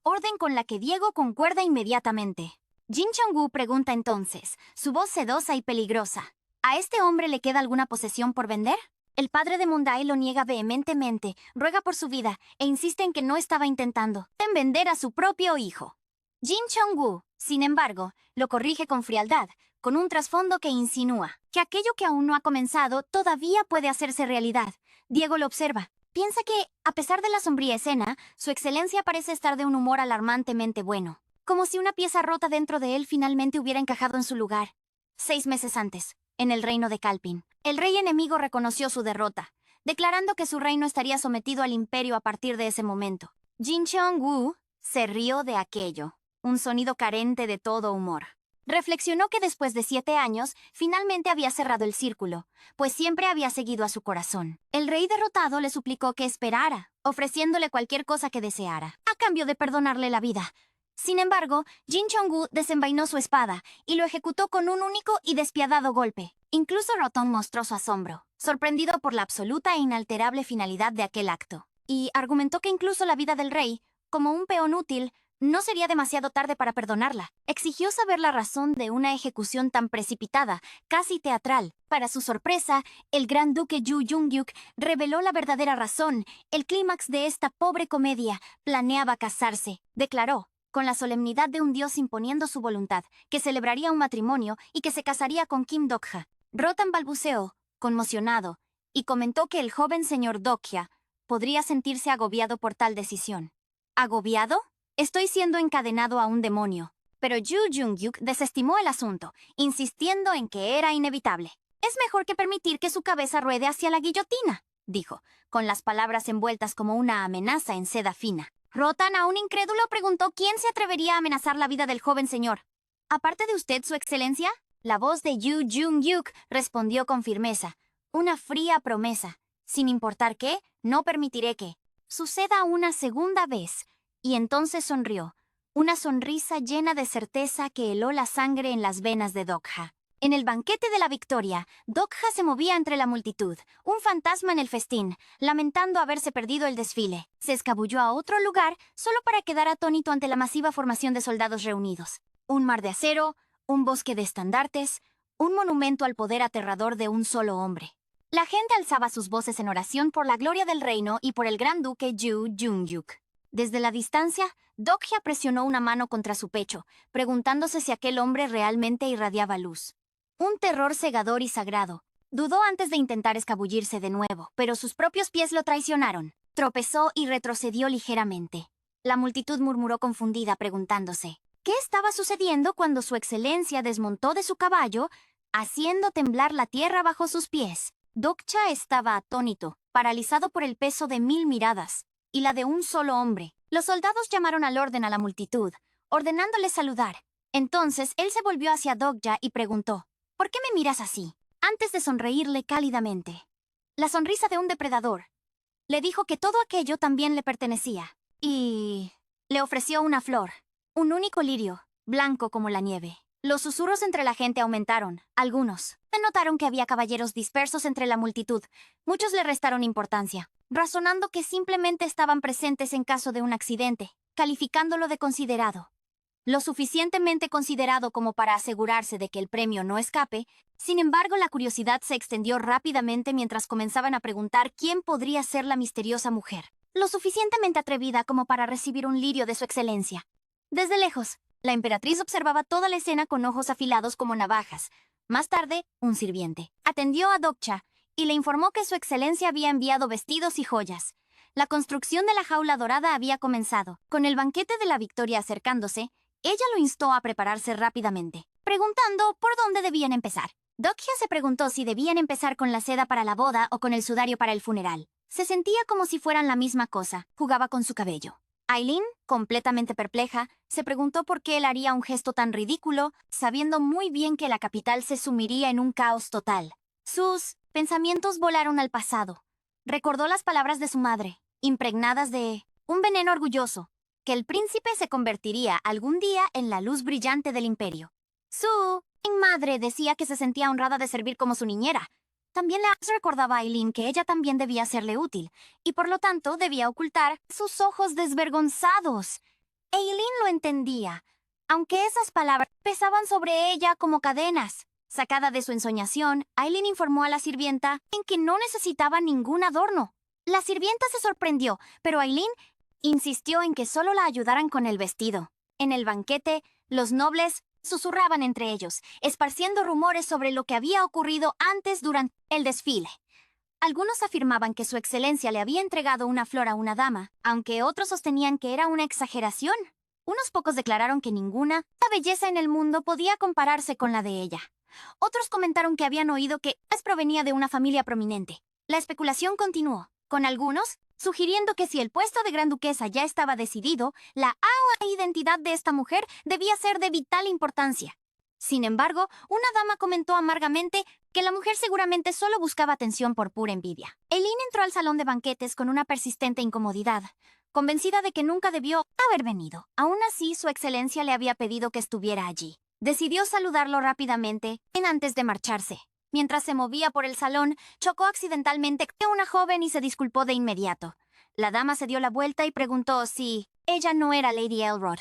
Orden con la que Diego concuerda inmediatamente. Jin Chong-gu pregunta entonces, su voz sedosa y peligrosa. ¿A este hombre le queda alguna posesión por vender? El padre de Mundai lo niega vehementemente, ruega por su vida e insiste en que no estaba intentando en vender a su propio hijo. Jin Chong-woo, sin embargo, lo corrige con frialdad, con un trasfondo que insinúa que aquello que aún no ha comenzado todavía puede hacerse realidad. Diego lo observa. Piensa que, a pesar de la sombría escena, su excelencia parece estar de un humor alarmantemente bueno, como si una pieza rota dentro de él finalmente hubiera encajado en su lugar. 6 meses antes, en el reino de Kalpin, el rey enemigo reconoció su derrota, declarando que su reino estaría sometido al imperio a partir de ese momento. Jin Chong-woo se rió de aquello, un sonido carente de todo humor. Reflexionó que después de 7 años, finalmente había cerrado el círculo, pues siempre había seguido a su corazón. El rey derrotado le suplicó que esperara, ofreciéndole cualquier cosa que deseara, a cambio de perdonarle la vida. Sin embargo, Jin Chong-woo desenvainó su espada y lo ejecutó con un único y despiadado golpe. Incluso Roton mostró su asombro, sorprendido por la absoluta e inalterable finalidad de aquel acto, y argumentó que incluso la vida del rey, como un peón útil, no sería demasiado tarde para perdonarla. Exigió saber la razón de una ejecución tan precipitada, casi teatral. Para su sorpresa, el gran duque Yu Jung-yuk reveló la verdadera razón. El clímax de esta pobre comedia: planeaba casarse. Declaró, con la solemnidad de un dios imponiendo su voluntad, que celebraría un matrimonio y que se casaría con Kim Dokha. Rotan balbuceó, conmocionado, y comentó que el joven señor Dokha podría sentirse agobiado por tal decisión. ¿Agobiado? Estoy siendo encadenado a un demonio. Pero Yu Jung-yuk desestimó el asunto, insistiendo en que era inevitable. Es mejor que permitir que su cabeza ruede hacia la guillotina, dijo, con las palabras envueltas como una amenaza en seda fina. Rotan, aún incrédulo, preguntó quién se atrevería a amenazar la vida del joven señor. ¿Aparte de usted, su excelencia? La voz de Yu Jung-yuk respondió con firmeza, una fría promesa. Sin importar qué, no permitiré que suceda una segunda vez. Y entonces sonrió, una sonrisa llena de certeza que heló la sangre en las venas de Dokha. En el banquete de la victoria, Dokha se movía entre la multitud, un fantasma en el festín, lamentando haberse perdido el desfile. Se escabulló a otro lugar solo para quedar atónito ante la masiva formación de soldados reunidos. Un mar de acero, un bosque de estandartes, un monumento al poder aterrador de un solo hombre. La gente alzaba sus voces en oración por la gloria del reino y por el gran duque Yu Jung-yuk. Desde la distancia, Dokha presionó una mano contra su pecho, preguntándose si aquel hombre realmente irradiaba luz. Un terror cegador y sagrado. Dudó antes de intentar escabullirse de nuevo, pero sus propios pies lo traicionaron. Tropezó y retrocedió ligeramente. La multitud murmuró confundida, preguntándose ¿qué estaba sucediendo cuando su excelencia desmontó de su caballo, haciendo temblar la tierra bajo sus pies? Dokha estaba atónito, paralizado por el peso de 1000 miradas y la de un solo hombre. Los soldados llamaron al orden a la multitud, ordenándole saludar. Entonces él se volvió hacia Dokha y preguntó, ¿por qué me miras así? Antes de sonreírle cálidamente. La sonrisa de un depredador. Le dijo que todo aquello también le pertenecía. Y le ofreció una flor, un único lirio, blanco como la nieve. Los susurros entre la gente aumentaron. Algunos notaron que había caballeros dispersos entre la multitud. Muchos le restaron importancia, razonando que simplemente estaban presentes en caso de un accidente, calificándolo de considerado. Lo suficientemente considerado como para asegurarse de que el premio no escape. Sin embargo, la curiosidad se extendió rápidamente mientras comenzaban a preguntar quién podría ser la misteriosa mujer, lo suficientemente atrevida como para recibir un lirio de su excelencia. Desde lejos, la emperatriz observaba toda la escena con ojos afilados como navajas. Más tarde, un sirviente atendió a Dokha y le informó que su excelencia había enviado vestidos y joyas. La construcción de la jaula dorada había comenzado. Con el banquete de la victoria acercándose, ella lo instó a prepararse rápidamente, preguntando por dónde debían empezar. Dokha se preguntó si debían empezar con la seda para la boda o con el sudario para el funeral. Se sentía como si fueran la misma cosa. Jugaba con su cabello. Aileen, completamente perpleja, se preguntó por qué él haría un gesto tan ridículo, sabiendo muy bien que la capital se sumiría en un caos total. Sus pensamientos volaron al pasado. Recordó las palabras de su madre, impregnadas de un veneno orgulloso, que el príncipe se convertiría algún día en la luz brillante del imperio. Su madre decía que se sentía honrada de servir como su niñera. También le recordaba a Aileen que ella también debía serle útil, y por lo tanto debía ocultar sus ojos desvergonzados. Aileen lo entendía, aunque esas palabras pesaban sobre ella como cadenas. Sacada de su ensoñación, Aileen informó a la sirvienta en que no necesitaba ningún adorno. La sirvienta se sorprendió, pero Aileen insistió en que solo la ayudaran con el vestido. En el banquete, los nobles susurraban entre ellos, esparciendo rumores sobre lo que había ocurrido antes durante el desfile. Algunos afirmaban que su excelencia le había entregado una flor a una dama, aunque otros sostenían que era una exageración. Unos pocos declararon que ninguna belleza en el mundo podía compararse con la de ella. Otros comentaron que habían oído que provenía de una familia prominente. La especulación continuó, con algunos sugiriendo que si el puesto de gran duquesa ya estaba decidido, la identidad de esta mujer debía ser de vital importancia. Sin embargo, una dama comentó amargamente que la mujer seguramente solo buscaba atención por pura envidia. Eileen entró al salón de banquetes con una persistente incomodidad, convencida de que nunca debió haber venido. Aún así, su excelencia le había pedido que estuviera allí. Decidió saludarlo rápidamente antes de marcharse. Mientras se movía por el salón, chocó accidentalmente a una joven y se disculpó de inmediato. La dama se dio la vuelta y preguntó si ella no era Lady Elrod.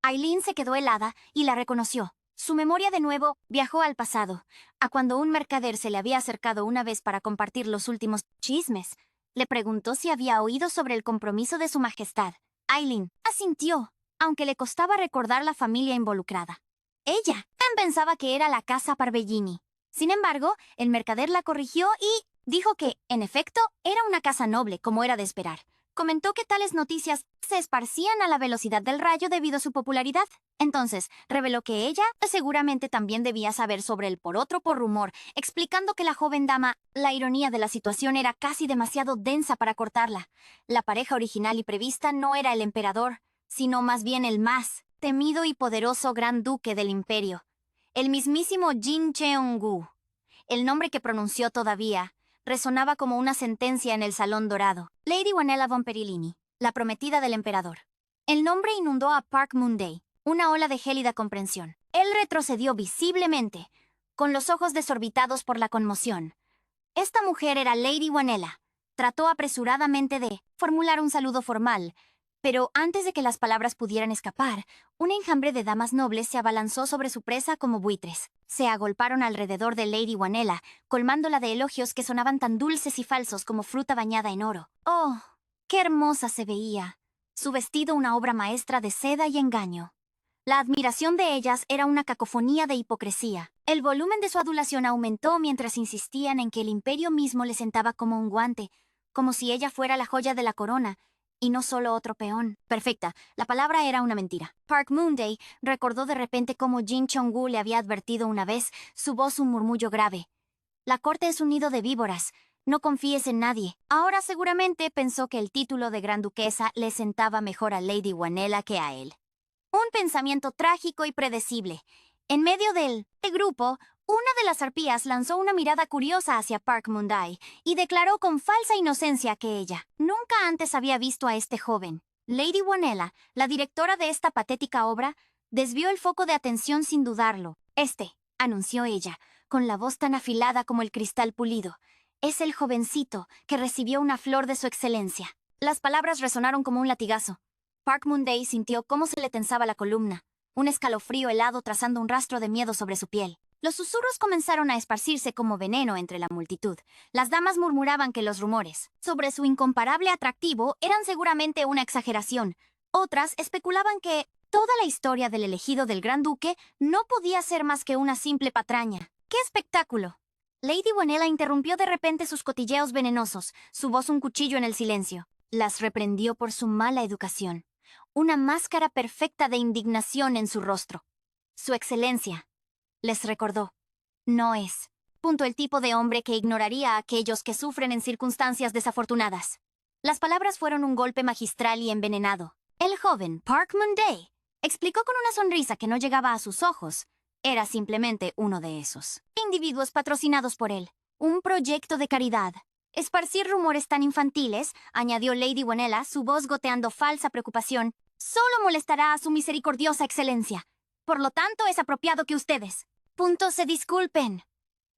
Aileen se quedó helada y la reconoció. Su memoria de nuevo viajó al pasado, a cuando un mercader se le había acercado una vez para compartir los últimos chismes. Le preguntó si había oído sobre el compromiso de su majestad. Aileen asintió, aunque le costaba recordar la familia involucrada. Ella pensaba que era la casa Parbellini. Sin embargo, el mercader la corrigió y dijo que, en efecto, era una casa noble, como era de esperar. Comentó que tales noticias se esparcían a la velocidad del rayo debido a su popularidad. Entonces, reveló que ella seguramente también debía saber sobre el por rumor, explicando que la joven dama, la ironía de la situación era casi demasiado densa para cortarla. La pareja original y prevista no era el emperador, sino más bien el más temido y poderoso gran duque del imperio, el mismísimo Jin Cheong-gu. El nombre que pronunció todavía resonaba como una sentencia en el Salón Dorado. Lady Wanella von Perillini, la prometida del emperador. El nombre inundó a Park Moon-day, una ola de gélida comprensión. Él retrocedió visiblemente, con los ojos desorbitados por la conmoción. Esta mujer era Lady Wanella. Trató apresuradamente de formular un saludo formal, pero antes de que las palabras pudieran escapar, un enjambre de damas nobles se abalanzó sobre su presa como buitres. Se agolparon alrededor de Lady Wanella, colmándola de elogios que sonaban tan dulces y falsos como fruta bañada en oro. ¡Oh, qué hermosa se veía! Su vestido una obra maestra de seda y engaño. La admiración de ellas era una cacofonía de hipocresía. El volumen de su adulación aumentó mientras insistían en que el imperio mismo le sentaba como un guante, como si ella fuera la joya de la corona, y no solo otro peón. Perfecta, la palabra era una mentira. Park Moon-day recordó de repente cómo Jin Cheong-gu le había advertido una vez, su voz un murmullo grave. La corte es un nido de víboras. No confíes en nadie. Ahora seguramente pensó que el título de gran duquesa le sentaba mejor a Lady Wanella que a él. Un pensamiento trágico y predecible. En medio del grupo, una de las arpías lanzó una mirada curiosa hacia Park Moon-day y declaró con falsa inocencia que ella nunca antes había visto a este joven. Lady Wanella, la directora de esta patética obra, desvió el foco de atención sin dudarlo. Anunció ella, con la voz tan afilada como el cristal pulido, es el jovencito que recibió una flor de su excelencia. Las palabras resonaron como un latigazo. Park Moon-day sintió cómo se le tensaba la columna, un escalofrío helado trazando un rastro de miedo sobre su piel. Los susurros comenzaron a esparcirse como veneno entre la multitud. Las damas murmuraban que los rumores sobre su incomparable atractivo eran seguramente una exageración. Otras especulaban que toda la historia del elegido del gran duque no podía ser más que una simple patraña. ¡Qué espectáculo! Lady Wanella interrumpió de repente sus cotilleos venenosos, su voz un cuchillo en el silencio. Las reprendió por su mala educación. Una máscara perfecta de indignación en su rostro. Su excelencia, les recordó, no es el tipo de hombre que ignoraría a aquellos que sufren en circunstancias desafortunadas. Las palabras fueron un golpe magistral y envenenado. El joven Park Moon-day explicó con una sonrisa que no llegaba a sus ojos. Era simplemente uno de esos individuos patrocinados por él. Un proyecto de caridad. Esparcir rumores tan infantiles, añadió Lady Wanella, su voz goteando falsa preocupación, solo molestará a su misericordiosa excelencia. Por lo tanto, es apropiado que ustedes se disculpen.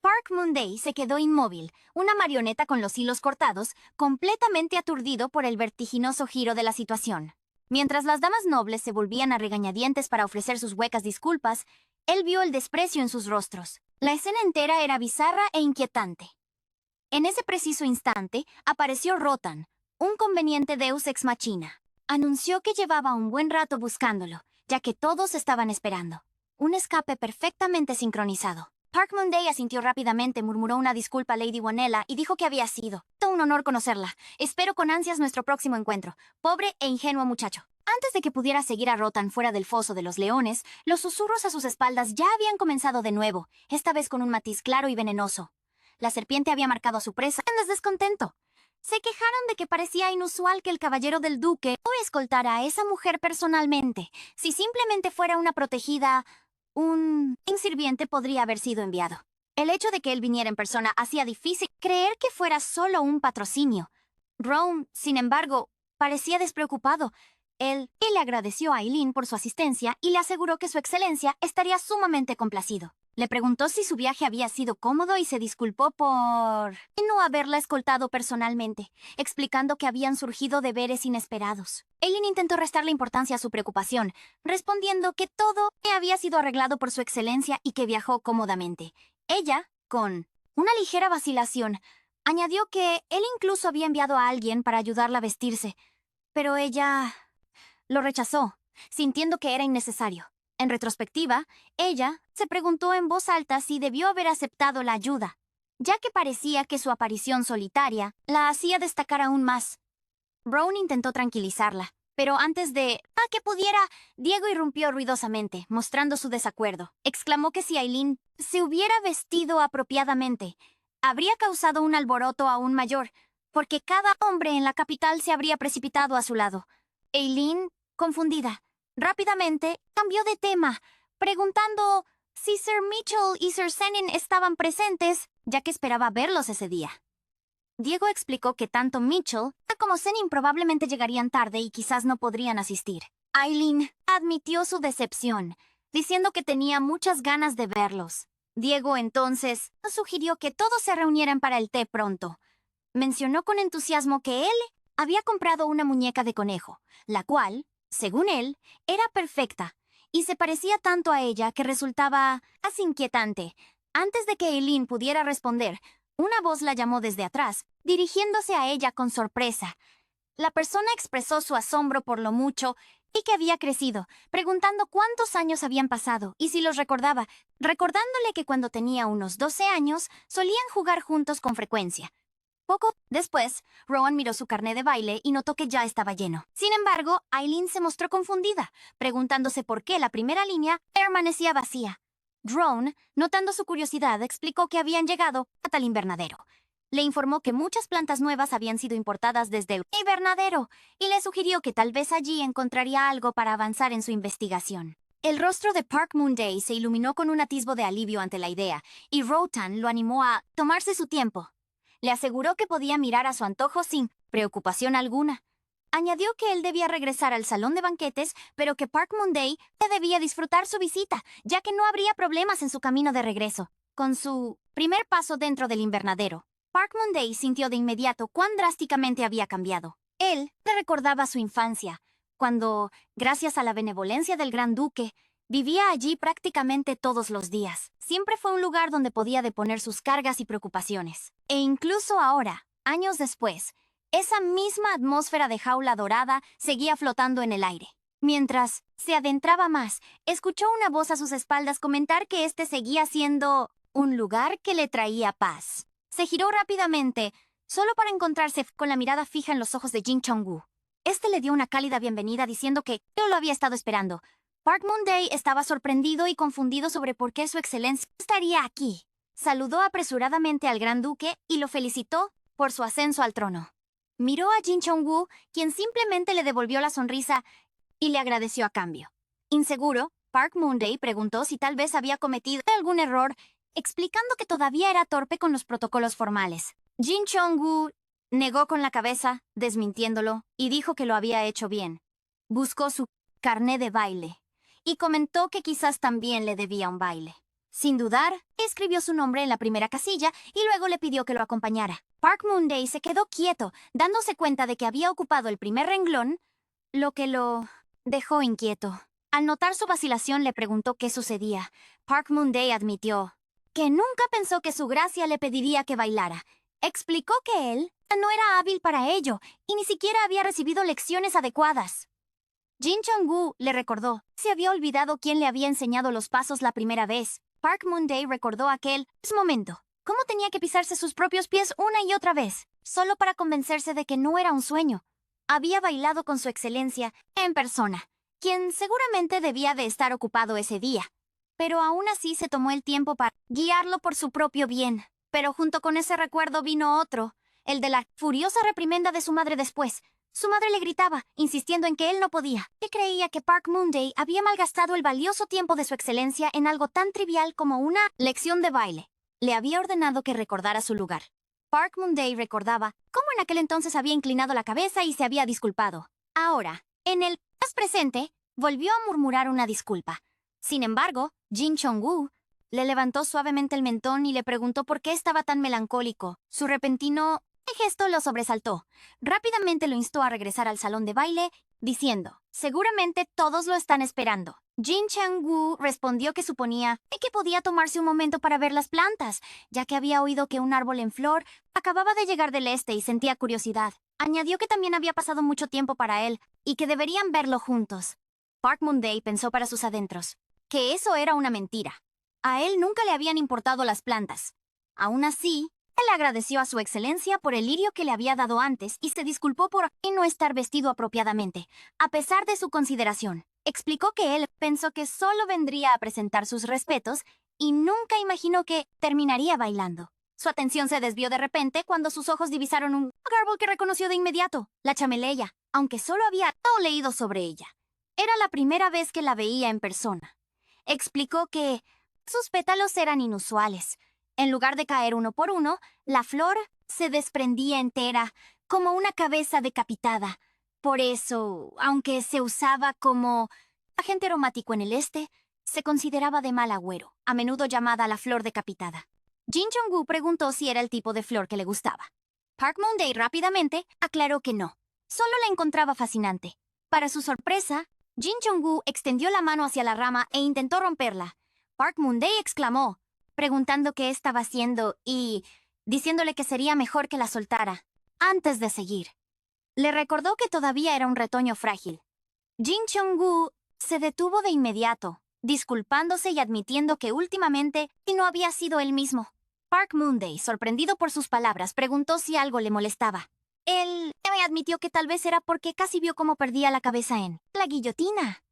Park Moon-day se quedó inmóvil, una marioneta con los hilos cortados, completamente aturdido por el vertiginoso giro de la situación. Mientras las damas nobles se volvían a regañadientes para ofrecer sus huecas disculpas, él vio el desprecio en sus rostros. La escena entera era bizarra e inquietante. En ese preciso instante, apareció Rotan, un conveniente deus ex machina. Anunció que llevaba un buen rato buscándolo, ya que todos estaban esperando. Un escape perfectamente sincronizado. Park Moon-dae asintió rápidamente, murmuró una disculpa a Lady Wanella y dijo que había sido todo un honor conocerla. Espero con ansias nuestro próximo encuentro. Pobre e ingenuo muchacho. Antes de que pudiera seguir a Rotan fuera del foso de los leones, los susurros a sus espaldas ya habían comenzado de nuevo, esta vez con un matiz claro y venenoso. La serpiente había marcado a su presa en descontento. Se quejaron de que parecía inusual que el caballero del duque no escoltara a esa mujer personalmente. Si simplemente fuera una protegida, un sirviente podría haber sido enviado. El hecho de que él viniera en persona hacía difícil creer que fuera solo un patrocinio. Rowan, sin embargo, parecía despreocupado. Él le agradeció a Eileen por su asistencia y le aseguró que su excelencia estaría sumamente complacido. Le preguntó si su viaje había sido cómodo y se disculpó por no haberla escoltado personalmente, explicando que habían surgido deberes inesperados. Eileen intentó restarle importancia a su preocupación, respondiendo que todo había sido arreglado por su excelencia y que viajó cómodamente. Ella, con una ligera vacilación, añadió que él incluso había enviado a alguien para ayudarla a vestirse, pero ella lo rechazó, sintiendo que era innecesario. En retrospectiva, ella se preguntó en voz alta si debió haber aceptado la ayuda, ya que parecía que su aparición solitaria la hacía destacar aún más. Brown intentó tranquilizarla, pero antes de que pudiera, Diego irrumpió ruidosamente, mostrando su desacuerdo. Exclamó que si Eileen se hubiera vestido apropiadamente, habría causado un alboroto aún mayor, porque cada hombre en la capital se habría precipitado a su lado. Eileen, confundida, rápidamente cambió de tema, preguntando si Sir Mitchell y Sir Senin estaban presentes, ya que esperaba verlos ese día. Diego explicó que tanto Mitchell como Senin probablemente llegarían tarde y quizás no podrían asistir. Eileen admitió su decepción, diciendo que tenía muchas ganas de verlos. Diego entonces sugirió que todos se reunieran para el té pronto. Mencionó con entusiasmo que él había comprado una muñeca de conejo, la cual, según él, era perfecta, y se parecía tanto a ella que resultaba casi inquietante. Antes de que Eileen pudiera responder, una voz la llamó desde atrás, dirigiéndose a ella con sorpresa. La persona expresó su asombro por lo mucho y que había crecido, preguntando cuántos años habían pasado y si los recordaba, recordándole que cuando tenía unos 12 años solían jugar juntos con frecuencia. Poco después, Rowan miró su carnet de baile y notó que ya estaba lleno. Sin embargo, Eileen se mostró confundida, preguntándose por qué la primera línea permanecía vacía. Rowan, notando su curiosidad, explicó que habían llegado hasta el invernadero. Le informó que muchas plantas nuevas habían sido importadas desde el invernadero y le sugirió que tal vez allí encontraría algo para avanzar en su investigación. El rostro de Park Moon-dae se iluminó con un atisbo de alivio ante la idea, y Rotan lo animó a tomarse su tiempo. Le aseguró que podía mirar a su antojo sin preocupación alguna. Añadió que él debía regresar al salón de banquetes, pero que Park Moon-dae debía disfrutar su visita, ya que no habría problemas en su camino de regreso. Con su primer paso dentro del invernadero, Park Moon-dae sintió de inmediato cuán drásticamente había cambiado. Él le recordaba su infancia, cuando, gracias a la benevolencia del Gran Duque, vivía allí prácticamente todos los días. Siempre fue un lugar donde podía deponer sus cargas y preocupaciones. E incluso ahora, años después, esa misma atmósfera de jaula dorada seguía flotando en el aire. Mientras se adentraba más, escuchó una voz a sus espaldas comentar que este seguía siendo un lugar que le traía paz. Se giró rápidamente, solo para encontrarse con la mirada fija en los ojos de Jin Chong-woo. Este le dio una cálida bienvenida diciendo que yo lo había estado esperando. Park Moon-dae estaba sorprendido y confundido sobre por qué su excelencia estaría aquí. Saludó apresuradamente al Gran Duque y lo felicitó por su ascenso al trono. Miró a Jin Chong-woo, quien simplemente le devolvió la sonrisa y le agradeció a cambio. Inseguro, Park Moon-dae preguntó si tal vez había cometido algún error, explicando que todavía era torpe con los protocolos formales. Jin Chong-woo negó con la cabeza, desmintiéndolo, y dijo que lo había hecho bien. Buscó su carné de baile y comentó que quizás también le debía un baile. Sin dudar, escribió su nombre en la primera casilla y luego le pidió que lo acompañara. Park Moon-dae se quedó quieto, dándose cuenta de que había ocupado el primer renglón, lo que lo dejó inquieto. Al notar su vacilación, le preguntó qué sucedía. Park Moon-dae admitió: que nunca pensó que su gracia le pediría que bailara. Explicó que él no era hábil para ello y ni siquiera había recibido lecciones adecuadas. Jin Chong-woo le recordó. Se había olvidado quién le había enseñado los pasos la primera vez. Park Moon-dae recordó aquel momento. Cómo tenía que pisarse sus propios pies una y otra vez, solo para convencerse de que no era un sueño. Había bailado con su excelencia en persona, quien seguramente debía de estar ocupado ese día. Pero aún así se tomó el tiempo para guiarlo por su propio bien. Pero junto con ese recuerdo vino otro, el de la furiosa reprimenda de su madre después. Su madre le gritaba, insistiendo en que él no podía. Él creía que Park Moon-dae había malgastado el valioso tiempo de su excelencia en algo tan trivial como una lección de baile. Le había ordenado que recordara su lugar. Park Moon-dae recordaba cómo en aquel entonces había inclinado la cabeza y se había disculpado. Ahora, en el presente, volvió a murmurar una disculpa. Sin embargo, Jin Chong-woo le levantó suavemente el mentón y le preguntó por qué estaba tan melancólico. Su repentino gesto lo sobresaltó. Rápidamente lo instó a regresar al salón de baile, diciendo, seguramente todos lo están esperando. Jin Chang-woo respondió que suponía que podía tomarse un momento para ver las plantas, ya que había oído que un árbol en flor acababa de llegar del este y sentía curiosidad. Añadió que también había pasado mucho tiempo para él y que deberían verlo juntos. Park Moon-dae pensó para sus adentros que eso era una mentira. A él nunca le habían importado las plantas. Aún así, él agradeció a su excelencia por el lirio que le había dado antes y se disculpó por no estar vestido apropiadamente, a pesar de su consideración. Explicó que él pensó que solo vendría a presentar sus respetos y nunca imaginó que terminaría bailando. Su atención se desvió de repente cuando sus ojos divisaron un árbol que reconoció de inmediato, la chameleya, aunque solo había leído sobre ella. Era la primera vez que la veía en persona. Explicó que sus pétalos eran inusuales. En lugar de caer uno por uno, la flor se desprendía entera, como una cabeza decapitada. Por eso, aunque se usaba como agente aromático en el este, se consideraba de mal agüero, a menudo llamada la flor decapitada. Jin Chong-woo preguntó si era el tipo de flor que le gustaba. Park Moon-dae rápidamente aclaró que no. Solo la encontraba fascinante. Para su sorpresa, Jin Chong-woo extendió la mano hacia la rama e intentó romperla. Park Moon-dae exclamó, preguntando qué estaba haciendo y diciéndole que sería mejor que la soltara, antes de seguir. Le recordó que todavía era un retoño frágil. Jin Chong-woo se detuvo de inmediato, disculpándose y admitiendo que últimamente no había sido él mismo. Park Moon-dae, sorprendido por sus palabras, preguntó si algo le molestaba. Él me admitió que tal vez era porque casi vio cómo perdía la cabeza en la guillotina.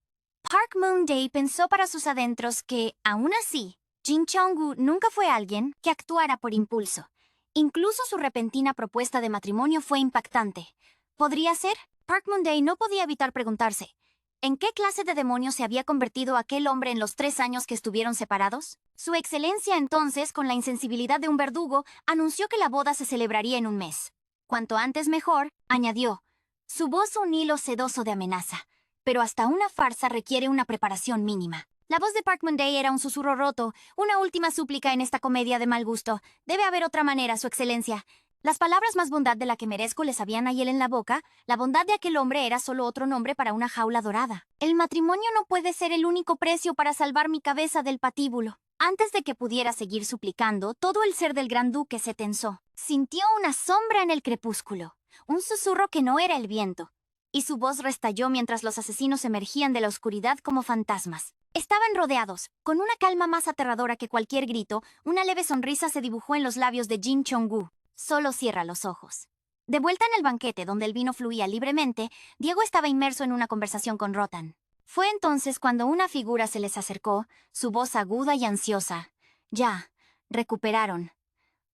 Park Moon-dae pensó para sus adentros que, aún así, Jin Chong-woo nunca fue alguien que actuara por impulso. Incluso su repentina propuesta de matrimonio fue impactante. ¿Podría ser? Park Moon-dae no podía evitar preguntarse, ¿en qué clase de demonio se había convertido aquel hombre en los 3 años que estuvieron separados? Su excelencia entonces, con la insensibilidad de un verdugo, anunció que la boda se celebraría en un mes. Cuanto antes mejor, añadió, su voz un hilo sedoso de amenaza. Pero hasta una farsa requiere una preparación mínima. La voz de Park Moon-dae era un susurro roto, una última súplica en esta comedia de mal gusto. Debe haber otra manera, su excelencia. Las palabras más bondad de la que merezco le sabían a hiel en la boca. La bondad de aquel hombre era solo otro nombre para una jaula dorada. El matrimonio no puede ser el único precio para salvar mi cabeza del patíbulo. Antes de que pudiera seguir suplicando, todo el ser del gran duque se tensó. Sintió una sombra en el crepúsculo, un susurro que no era el viento, y su voz restalló mientras los asesinos emergían de la oscuridad como fantasmas. Estaban rodeados. Con una calma más aterradora que cualquier grito, una leve sonrisa se dibujó en los labios de Jin Chong-woo. Solo cierra los ojos. De vuelta en el banquete donde el vino fluía libremente, Diego estaba inmerso en una conversación con Rotan. Fue entonces cuando una figura se les acercó, su voz aguda y ansiosa. Ya, recuperaron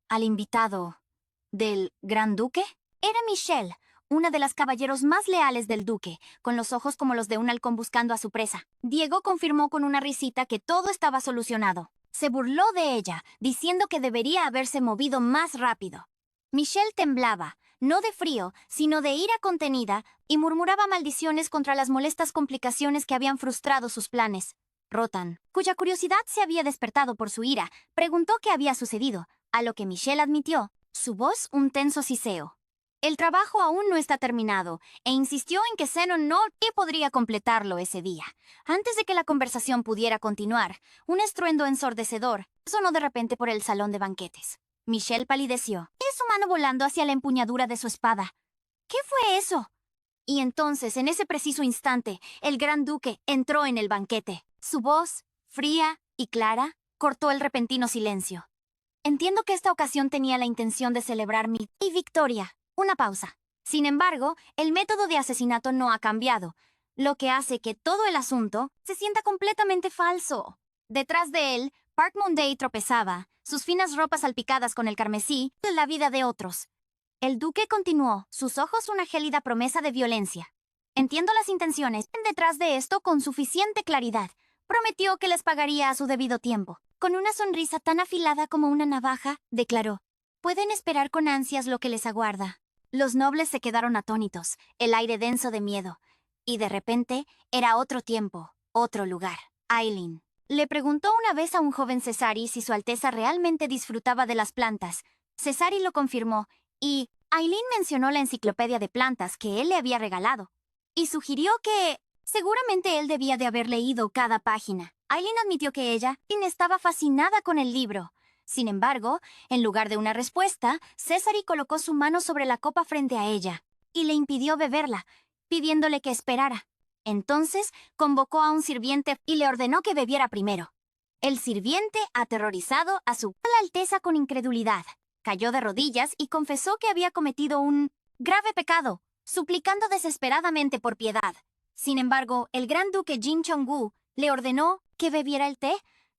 al invitado del Gran Duque. Era Michelle, una de las caballeros más leales del duque, con los ojos como los de un halcón buscando a su presa. Diego confirmó con una risita que todo estaba solucionado. Se burló de ella, diciendo que debería haberse movido más rápido. Michelle temblaba, no de frío, sino de ira contenida, y murmuraba maldiciones contra las molestas complicaciones que habían frustrado sus planes. Rotan, cuya curiosidad se había despertado por su ira, preguntó qué había sucedido, a lo que Michelle admitió, su voz un tenso siseo. El trabajo aún no está terminado, e insistió en que Zenon no podría completarlo ese día. Antes de que la conversación pudiera continuar, un estruendo ensordecedor sonó de repente por el salón de banquetes. Michelle palideció. Es su mano volando hacia la empuñadura de su espada. ¿Qué fue eso? Y entonces, en ese preciso instante, el gran duque entró en el banquete. Su voz, fría y clara, cortó el repentino silencio. Entiendo que esta ocasión tenía la intención de celebrar mi victoria. Una pausa. Sin embargo, el método de asesinato no ha cambiado, lo que hace que todo el asunto se sienta completamente falso. Detrás de él, Park Moon-dae tropezaba, sus finas ropas salpicadas con el carmesí, de la vida de otros. El duque continuó, sus ojos una gélida promesa de violencia. Entiendo las intenciones detrás de esto con suficiente claridad. Prometió que les pagaría a su debido tiempo. Con una sonrisa tan afilada como una navaja, declaró: pueden esperar con ansias lo que les aguarda. Los nobles se quedaron atónitos, el aire denso de miedo. Y de repente, era otro tiempo, otro lugar. Aileen le preguntó una vez a un joven Cesari si su Alteza realmente disfrutaba de las plantas. Cesari lo confirmó, y Aileen mencionó la enciclopedia de plantas que él le había regalado, y sugirió que seguramente él debía de haber leído cada página. Aileen admitió que ella estaba fascinada con el libro. Sin embargo, en lugar de una respuesta, Cesari colocó su mano sobre la copa frente a ella y le impidió beberla, pidiéndole que esperara. Entonces, convocó a un sirviente y le ordenó que bebiera primero. El sirviente, aterrorizado, asumió la Alteza con incredulidad. Cayó de rodillas y confesó que había cometido un grave pecado, suplicando desesperadamente por piedad. Sin embargo, el gran duque Jin Chong-gu le ordenó que bebiera el té,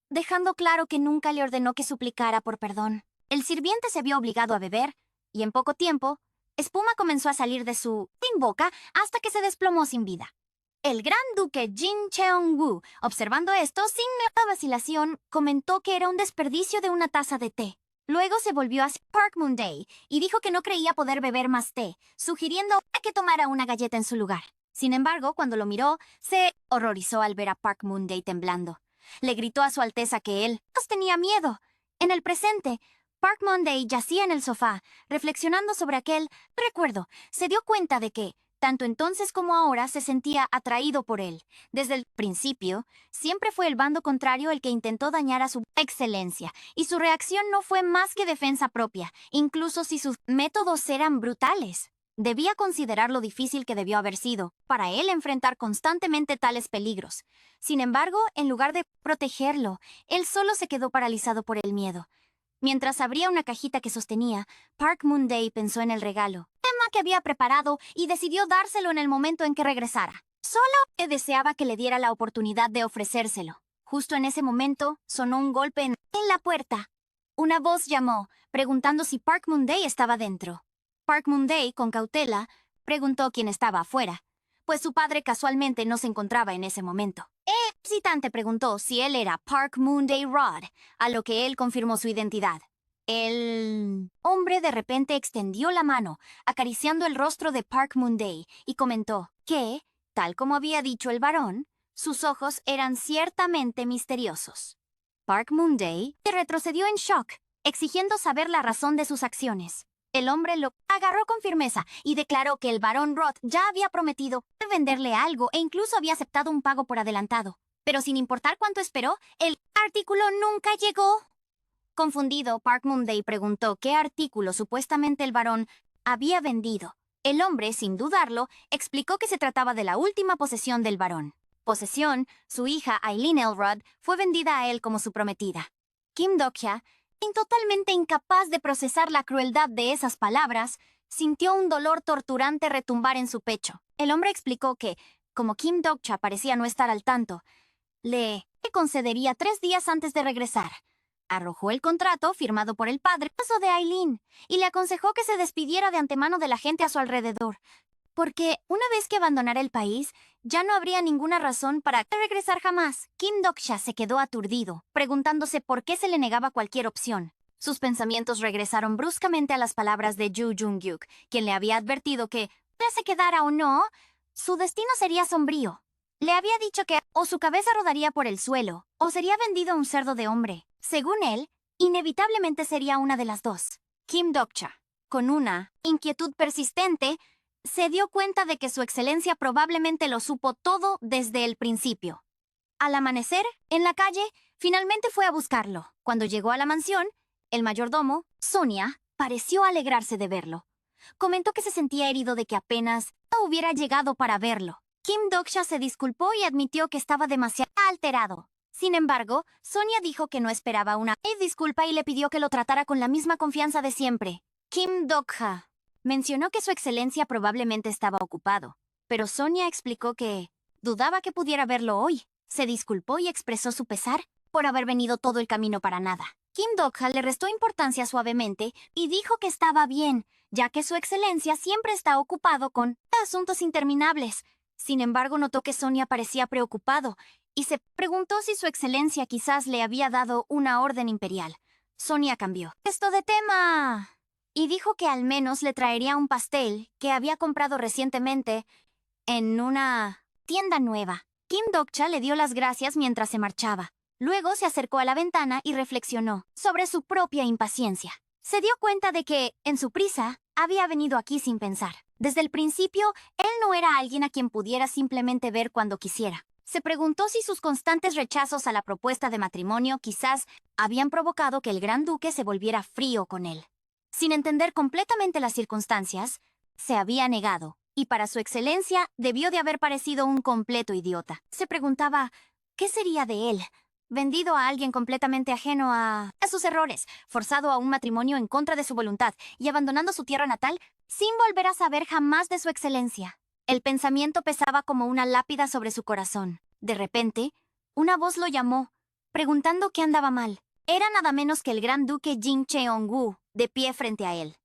dejando claro que nunca le ordenó que suplicara por perdón. El sirviente se vio obligado a beber, y en poco tiempo, espuma comenzó a salir de su boca hasta que se desplomó sin vida. El gran duque Jin Cheong-gu, observando esto sin vacilación, comentó que era un desperdicio de una taza de té. Luego se volvió hacia Park Moon-dae y dijo que no creía poder beber más té, sugiriendo que tomara una galleta en su lugar. Sin embargo, cuando lo miró, se horrorizó al ver a Park Moon-dae temblando. Le gritó a su Alteza que él tenía miedo. En el presente, Park Moon-dae yacía en el sofá, reflexionando sobre aquel recuerdo. Se dio cuenta de que, tanto entonces como ahora, se sentía atraído por él. Desde el principio, siempre fue el bando contrario el que intentó dañar a su excelencia, y su reacción no fue más que defensa propia, incluso si sus métodos eran brutales. Debía considerar lo difícil que debió haber sido para él enfrentar constantemente tales peligros. Sin embargo, en lugar de protegerlo, él solo se quedó paralizado por el miedo. Mientras abría una cajita que sostenía, Park Moon-dae pensó en el regalo que había preparado y decidió dárselo en el momento en que regresara. Solo deseaba que le diera la oportunidad de ofrecérselo. Justo en ese momento, sonó un golpe en la puerta. Una voz llamó, preguntando si Park Moon-dae estaba dentro. Park Moon-dae, con cautela, preguntó quién estaba afuera, pues su padre casualmente no se encontraba en ese momento. El visitante preguntó si él era Park Moon-dae Rod, a lo que él confirmó su identidad. El hombre de repente extendió la mano, acariciando el rostro de Park Moon-dae, y comentó que, tal como había dicho el varón, sus ojos eran ciertamente misteriosos. Park Moon-dae retrocedió en shock, exigiendo saber la razón de sus acciones. El hombre lo agarró con firmeza y declaró que el barón Roth ya había prometido venderle algo e incluso había aceptado un pago por adelantado. Pero sin importar cuánto esperó, el artículo nunca llegó. Confundido, Park Moon-dae preguntó qué artículo supuestamente el varón había vendido. El hombre, sin dudarlo, explicó que se trataba de la última posesión del varón. Posesión, su hija Aileen Elrod, fue vendida a él como su prometida. Kim Dok-hya, totalmente incapaz de procesar la crueldad de esas palabras, sintió un dolor torturante retumbar en su pecho. El hombre explicó que, como Kim Dok-hya parecía no estar al tanto, le concedería 3 días antes de regresar. Arrojó el contrato firmado por el padre de Aileen y le aconsejó que se despidiera de antemano de la gente a su alrededor, porque una vez que abandonara el país, ya no habría ninguna razón para regresar jamás. Kim Dok-hya se quedó aturdido, preguntándose por qué se le negaba cualquier opción. Sus pensamientos regresaron bruscamente a las palabras de Ju Jung-hyuk, quien le había advertido que, ya se quedara o no, su destino sería sombrío. Le había dicho que o su cabeza rodaría por el suelo, o sería vendido a un cerdo de hombre. Según él, inevitablemente sería una de las dos. Kim Dok-hya Con una inquietud persistente, se dio cuenta de que su excelencia probablemente lo supo todo desde el principio. Al amanecer, en la calle, finalmente fue a buscarlo. Cuando llegó a la mansión, el mayordomo, Sonia, pareció alegrarse de verlo. Comentó que se sentía herido de que apenas no hubiera llegado para verlo. Kim Doksha se disculpó y admitió que estaba demasiado alterado. Sin embargo, Sonia dijo que no esperaba una disculpa y le pidió que lo tratara con la misma confianza de siempre. Kim Doksha mencionó que su excelencia probablemente estaba ocupado, pero Sonia explicó que dudaba que pudiera verlo hoy. Se disculpó y expresó su pesar por haber venido todo el camino para nada. Kim Doksha le restó importancia suavemente y dijo que estaba bien, ya que su excelencia siempre está ocupado con asuntos interminables. Sin embargo, notó que Sonia parecía preocupado y se preguntó si su excelencia quizás le había dado una orden imperial. Sonia cambió esto de tema y dijo que al menos le traería un pastel que había comprado recientemente en una tienda nueva. Kim Doksha le dio las gracias mientras se marchaba. Luego se acercó a la ventana y reflexionó sobre su propia impaciencia. Se dio cuenta de que, en su prisa, había venido aquí sin pensar. Desde el principio, él no era alguien a quien pudiera simplemente ver cuando quisiera. Se preguntó si sus constantes rechazos a la propuesta de matrimonio quizás habían provocado que el gran duque se volviera frío con él. Sin entender completamente las circunstancias, se había negado, y para su excelencia debió de haber parecido un completo idiota. Se preguntaba, ¿qué sería de él? Vendido a alguien completamente ajeno a sus errores, forzado a un matrimonio en contra de su voluntad y abandonando su tierra natal sin volver a saber jamás de su excelencia. El pensamiento pesaba como una lápida sobre su corazón. De repente, una voz lo llamó, preguntando qué andaba mal. Era nada menos que el gran duque Jin Cheong-woo, de pie frente a él.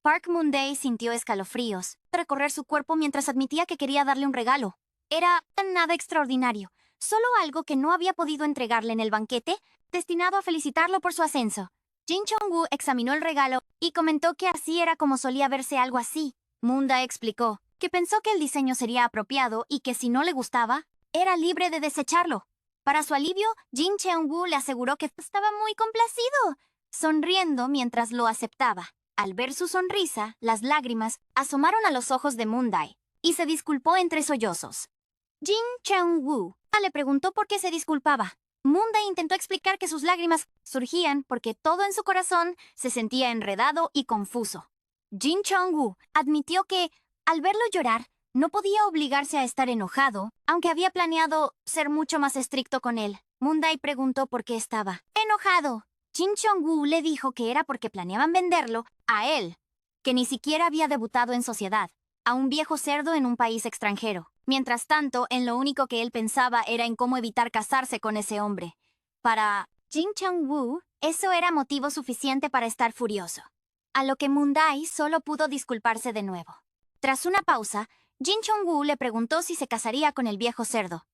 Park Moon-dae sintió escalofríos recorrer su cuerpo mientras admitía que quería darle un regalo. Era nada extraordinario, solo algo que no había podido entregarle en el banquete, destinado a felicitarlo por su ascenso. Jin Chong-woo examinó el regalo y comentó que así era como solía verse algo así. Moon-dae explicó que pensó que el diseño sería apropiado y que si no le gustaba, era libre de desecharlo. Para su alivio, Jin Cheong-woo le aseguró que estaba muy complacido, sonriendo mientras lo aceptaba. Al ver su sonrisa, las lágrimas asomaron a los ojos de Moon-dae y se disculpó entre sollozos. Jin Cheong-woo le preguntó por qué se disculpaba. Moon-dae intentó explicar que sus lágrimas surgían porque todo en su corazón se sentía enredado y confuso. Jin Cheong-woo admitió que, al verlo llorar, no podía obligarse a estar enojado, aunque había planeado ser mucho más estricto con él. Moon-dae preguntó por qué estaba enojado. Jin Cheong-woo le dijo que era porque planeaban venderlo a él, que ni siquiera había debutado en sociedad, a un viejo cerdo en un país extranjero. Mientras tanto, en lo único que él pensaba era en cómo evitar casarse con ese hombre. Para Jin Cheong-woo, eso era motivo suficiente para estar furioso. A lo que Moon-dae solo pudo disculparse de nuevo. Tras una pausa, Jin Cheong-woo le preguntó si se casaría con el viejo cerdo.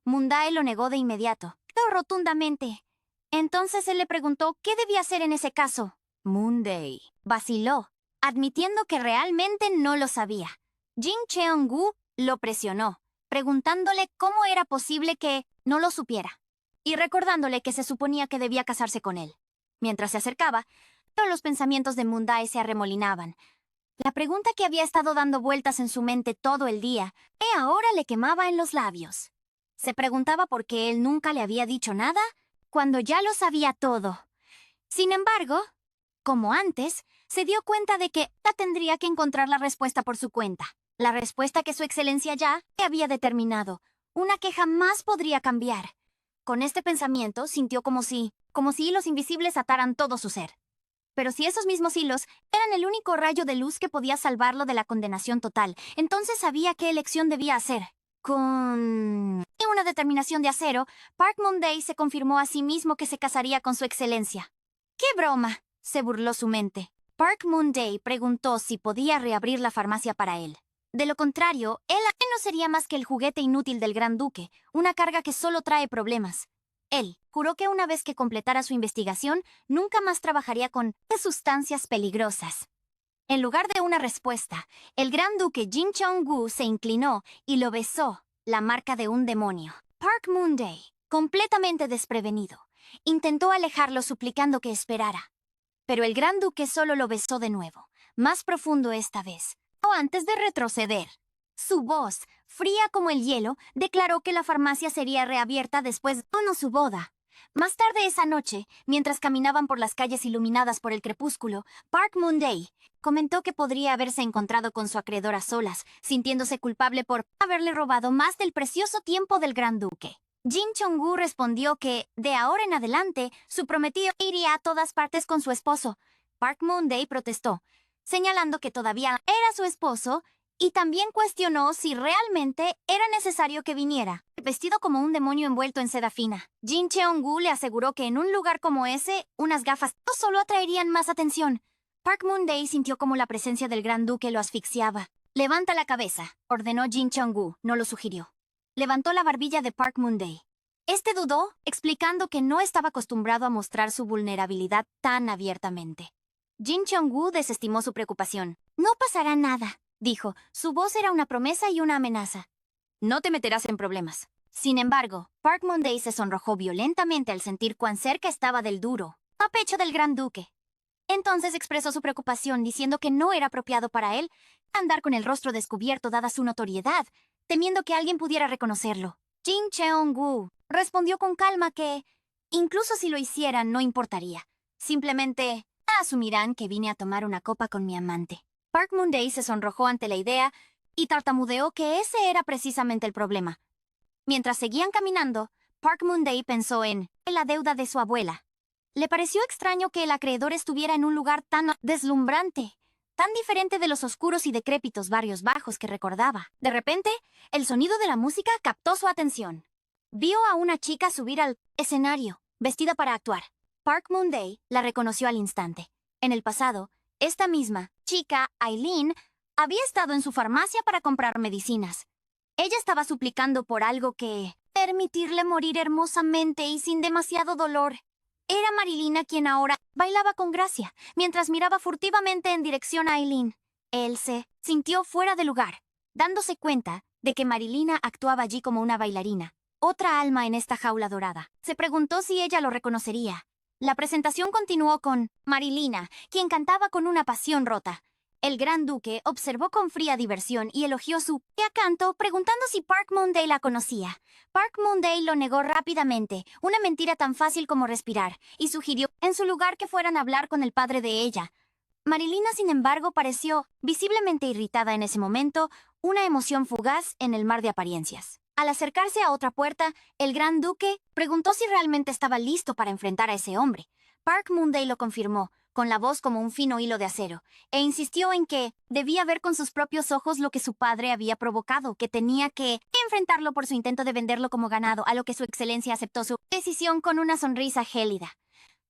Moon-dae lo negó de inmediato, rotundamente. Entonces él le preguntó qué debía hacer en ese caso. Moon-dae vaciló, admitiendo que realmente no lo sabía. Jin Cheong-woo lo presionó, preguntándole cómo era posible que no lo supiera, y recordándole que se suponía que debía casarse con él. Mientras se acercaba, todos los pensamientos de Moon-dae se arremolinaban. La pregunta que había estado dando vueltas en su mente todo el día, ahora le quemaba en los labios. Se preguntaba por qué él nunca le había dicho nada cuando ya lo sabía todo. Sin embargo, como antes, se dio cuenta de que tendría que encontrar la respuesta por su cuenta. La respuesta que su excelencia ya había determinado. Una que jamás podría cambiar. Con este pensamiento sintió como si hilos invisibles ataran todo su ser. Pero si esos mismos hilos eran el único rayo de luz que podía salvarlo de la condenación total, entonces sabía qué elección debía hacer. Con una determinación de acero, Park Moon-dae se confirmó a sí mismo que se casaría con su excelencia. ¡Qué broma!, se burló su mente. Park Moon-dae preguntó si podía reabrir la farmacia para él. De lo contrario, él no sería más que el juguete inútil del gran duque, una carga que solo trae problemas. Él juró que una vez que completara su investigación, nunca más trabajaría con sustancias peligrosas. En lugar de una respuesta, el gran duque Jin Cheong-woo se inclinó y lo besó, la marca de un demonio. Park Moon-dae, completamente desprevenido, intentó alejarlo suplicando que esperara. Pero el gran duque solo lo besó de nuevo, más profundo esta vez, o antes de retroceder. Su voz, fría como el hielo, declaró que la farmacia sería reabierta después de su boda. Más tarde esa noche, mientras caminaban por las calles iluminadas por el crepúsculo, Park Moon-dae comentó que podría haberse encontrado con su acreedor a solas, sintiéndose culpable por haberle robado más del precioso tiempo del gran duque. Jin Chong-gu respondió que, de ahora en adelante, su prometido iría a todas partes con su esposo. Park Moon-dae protestó, señalando que todavía era su esposo, y también cuestionó si realmente era necesario que viniera, vestido como un demonio envuelto en seda fina. Jin Cheong-gu le aseguró que en un lugar como ese, unas gafas no solo atraerían más atención. Park Moon-dae sintió como la presencia del gran duque lo asfixiaba. «Levanta la cabeza», ordenó Jin Cheong-gu, no lo sugirió. Levantó la barbilla de Park Moon-dae. Este dudó, explicando que no estaba acostumbrado a mostrar su vulnerabilidad tan abiertamente. Jin Cheong-gu desestimó su preocupación. «No pasará nada», dijo. Su voz era una promesa y una amenaza. «No te meterás en problemas». Sin embargo, Park Moon-dae se sonrojó violentamente al sentir cuán cerca estaba del duro a pecho del gran duque. Entonces expresó su preocupación diciendo que no era apropiado para él andar con el rostro descubierto dada su notoriedad, temiendo que alguien pudiera reconocerlo. Jin Cheong-gu respondió con calma que, incluso si lo hicieran, no importaría. Simplemente asumirán que vine a tomar una copa con mi amante. Park Moon-dae se sonrojó ante la idea y tartamudeó que ese era precisamente el problema. Mientras seguían caminando, Park Moon-dae pensó en la deuda de su abuela. Le pareció extraño que el acreedor estuviera en un lugar tan deslumbrante, tan diferente de los oscuros y decrépitos barrios bajos que recordaba. De repente, el sonido de la música captó su atención. Vio a una chica subir al escenario, vestida para actuar. Park Moon-dae la reconoció al instante. En el pasado, esta misma chica, Aileen, había estado en su farmacia para comprar medicinas. Ella estaba suplicando por algo que permitirle morir hermosamente y sin demasiado dolor. Era Marilina quien ahora bailaba con gracia, mientras miraba furtivamente en dirección a Aileen. Él se sintió fuera de lugar, dándose cuenta de que Marilina actuaba allí como una bailarina, otra alma en esta jaula dorada. Se preguntó si ella lo reconocería. La presentación continuó con Marilina, quien cantaba con una pasión rota. El gran duque observó con fría diversión y elogió su canto, preguntando si Park Moon-dae la conocía. Park Moon-dae lo negó rápidamente, una mentira tan fácil como respirar, y sugirió en su lugar que fueran a hablar con el padre de ella. Marilina, sin embargo, pareció visiblemente irritada en ese momento, una emoción fugaz en el mar de apariencias. Al acercarse a otra puerta, el gran duque preguntó si realmente estaba listo para enfrentar a ese hombre. Park Moon-dae lo confirmó, con la voz como un fino hilo de acero, e insistió en que debía ver con sus propios ojos lo que su padre había provocado, que tenía que enfrentarlo por su intento de venderlo como ganado, a lo que su excelencia aceptó su decisión con una sonrisa gélida.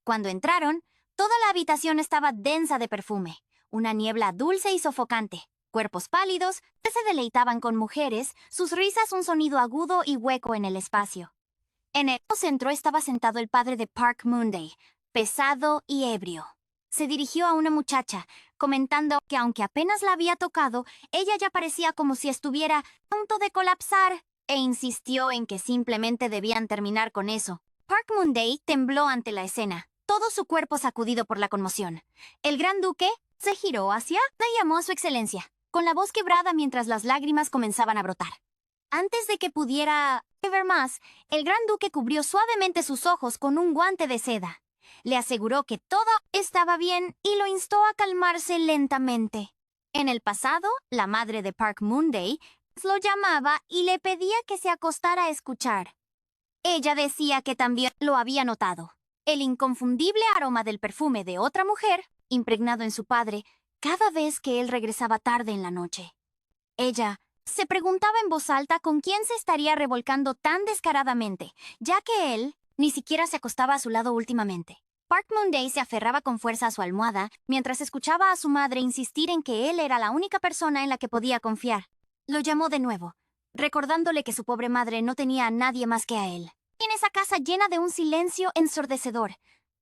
Cuando entraron, toda la habitación estaba densa de perfume, una niebla dulce y sofocante. Cuerpos pálidos que se deleitaban con mujeres, sus risas un sonido agudo y hueco en el espacio. En el centro estaba sentado el padre de Park Moon-dae, pesado y ebrio. Se dirigió a una muchacha, comentando que aunque apenas la había tocado, ella ya parecía como si estuviera a punto de colapsar, e insistió en que simplemente debían terminar con eso. Park Moon-dae tembló ante la escena, todo su cuerpo sacudido por la conmoción. El gran duque se giró hacia y llamó a su excelencia, con la voz quebrada mientras las lágrimas comenzaban a brotar. Antes de que pudiera ver más, el gran duque cubrió suavemente sus ojos con un guante de seda. Le aseguró que todo estaba bien y lo instó a calmarse lentamente. En el pasado, la madre de Park Moon-dae lo llamaba y le pedía que se acostara a escuchar. Ella decía que también lo había notado. El inconfundible aroma del perfume de otra mujer, impregnado en su padre, cada vez que él regresaba tarde en la noche. Ella se preguntaba en voz alta con quién se estaría revolcando tan descaradamente, ya que él ni siquiera se acostaba a su lado últimamente. Park Moon-dae se aferraba con fuerza a su almohada mientras escuchaba a su madre insistir en que él era la única persona en la que podía confiar. Lo llamó de nuevo, recordándole que su pobre madre no tenía a nadie más que a él. En esa casa llena de un silencio ensordecedor.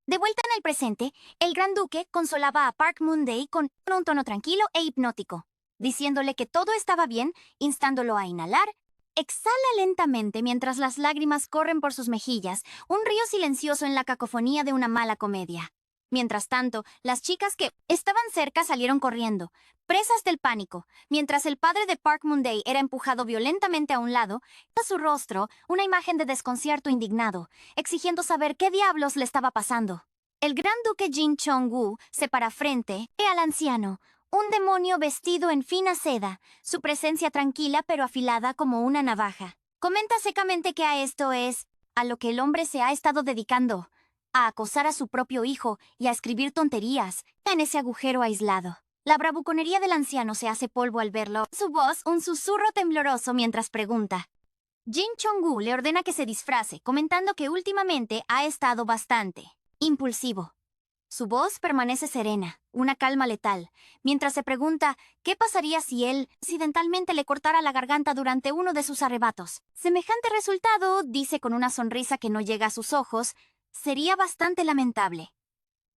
De vuelta en el presente, el gran duque consolaba a Park Moon-dae con un tono tranquilo e hipnótico, diciéndole que todo estaba bien, instándolo a inhalar. Exhala lentamente mientras las lágrimas corren por sus mejillas, un río silencioso en la cacofonía de una mala comedia. Mientras tanto, las chicas que estaban cerca salieron corriendo, presas del pánico, mientras el padre de Park Moon-dae era empujado violentamente a un lado, a su rostro una imagen de desconcierto indignado, exigiendo saber qué diablos le estaba pasando. El gran duque Jin Chong-woo se para frente al anciano, un demonio vestido en fina seda, su presencia tranquila pero afilada como una navaja. Comenta secamente que a esto es a lo que el hombre se ha estado dedicando, a acosar a su propio hijo y a escribir tonterías en ese agujero aislado. La bravuconería del anciano se hace polvo al verlo, su voz un susurro tembloroso mientras pregunta. Jin Chong-woo le ordena que se disfrace, comentando que últimamente ha estado bastante impulsivo. Su voz permanece serena, una calma letal, mientras se pregunta qué pasaría si él accidentalmente le cortara la garganta durante uno de sus arrebatos. Semejante resultado, dice con una sonrisa que no llega a sus ojos, sería bastante lamentable.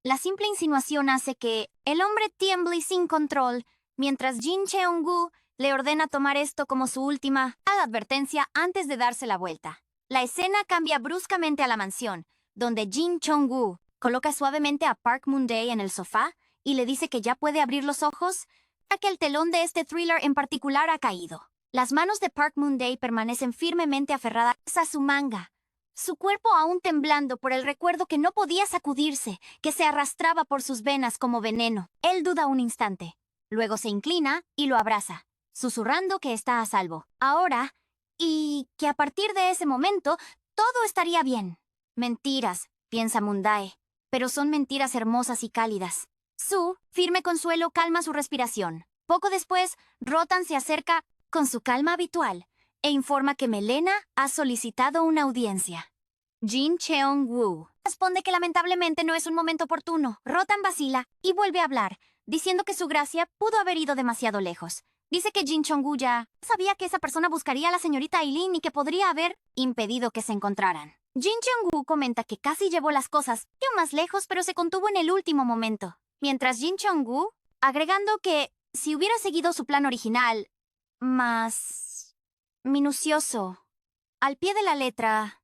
La simple insinuación hace que el hombre tiemble sin control, mientras Jin Cheong-woo le ordena tomar esto como su última advertencia antes de darse la vuelta. La escena cambia bruscamente a la mansión, donde Jin Chong-woo coloca suavemente a Park Moon-dae en el sofá y le dice que ya puede abrir los ojos, ya que el telón de este thriller en particular ha caído. Las manos de Park Moon-dae permanecen firmemente aferradas a su manga, su cuerpo aún temblando por el recuerdo que no podía sacudirse, que se arrastraba por sus venas como veneno. Él duda un instante, luego se inclina y lo abraza, susurrando que está a salvo. Ahora, y que a partir de ese momento, todo estaría bien. Mentiras, piensa Moon-dae, pero son mentiras hermosas y cálidas. Su firme consuelo calma su respiración. Poco después, Rotan se acerca con su calma habitual e informa que Melena ha solicitado una audiencia. Jin Cheong-woo responde que lamentablemente no es un momento oportuno. Rotan vacila y vuelve a hablar, diciendo que su gracia pudo haber ido demasiado lejos. Dice que Jin Chong-woo ya sabía que esa persona buscaría a la señorita Aileen y que podría haber impedido que se encontraran. Jin Chong-woo comenta que casi llevó las cosas más lejos, pero se contuvo en el último momento. Mientras Jin Chong-woo, agregando que si hubiera seguido su plan original, más minucioso, al pie de la letra,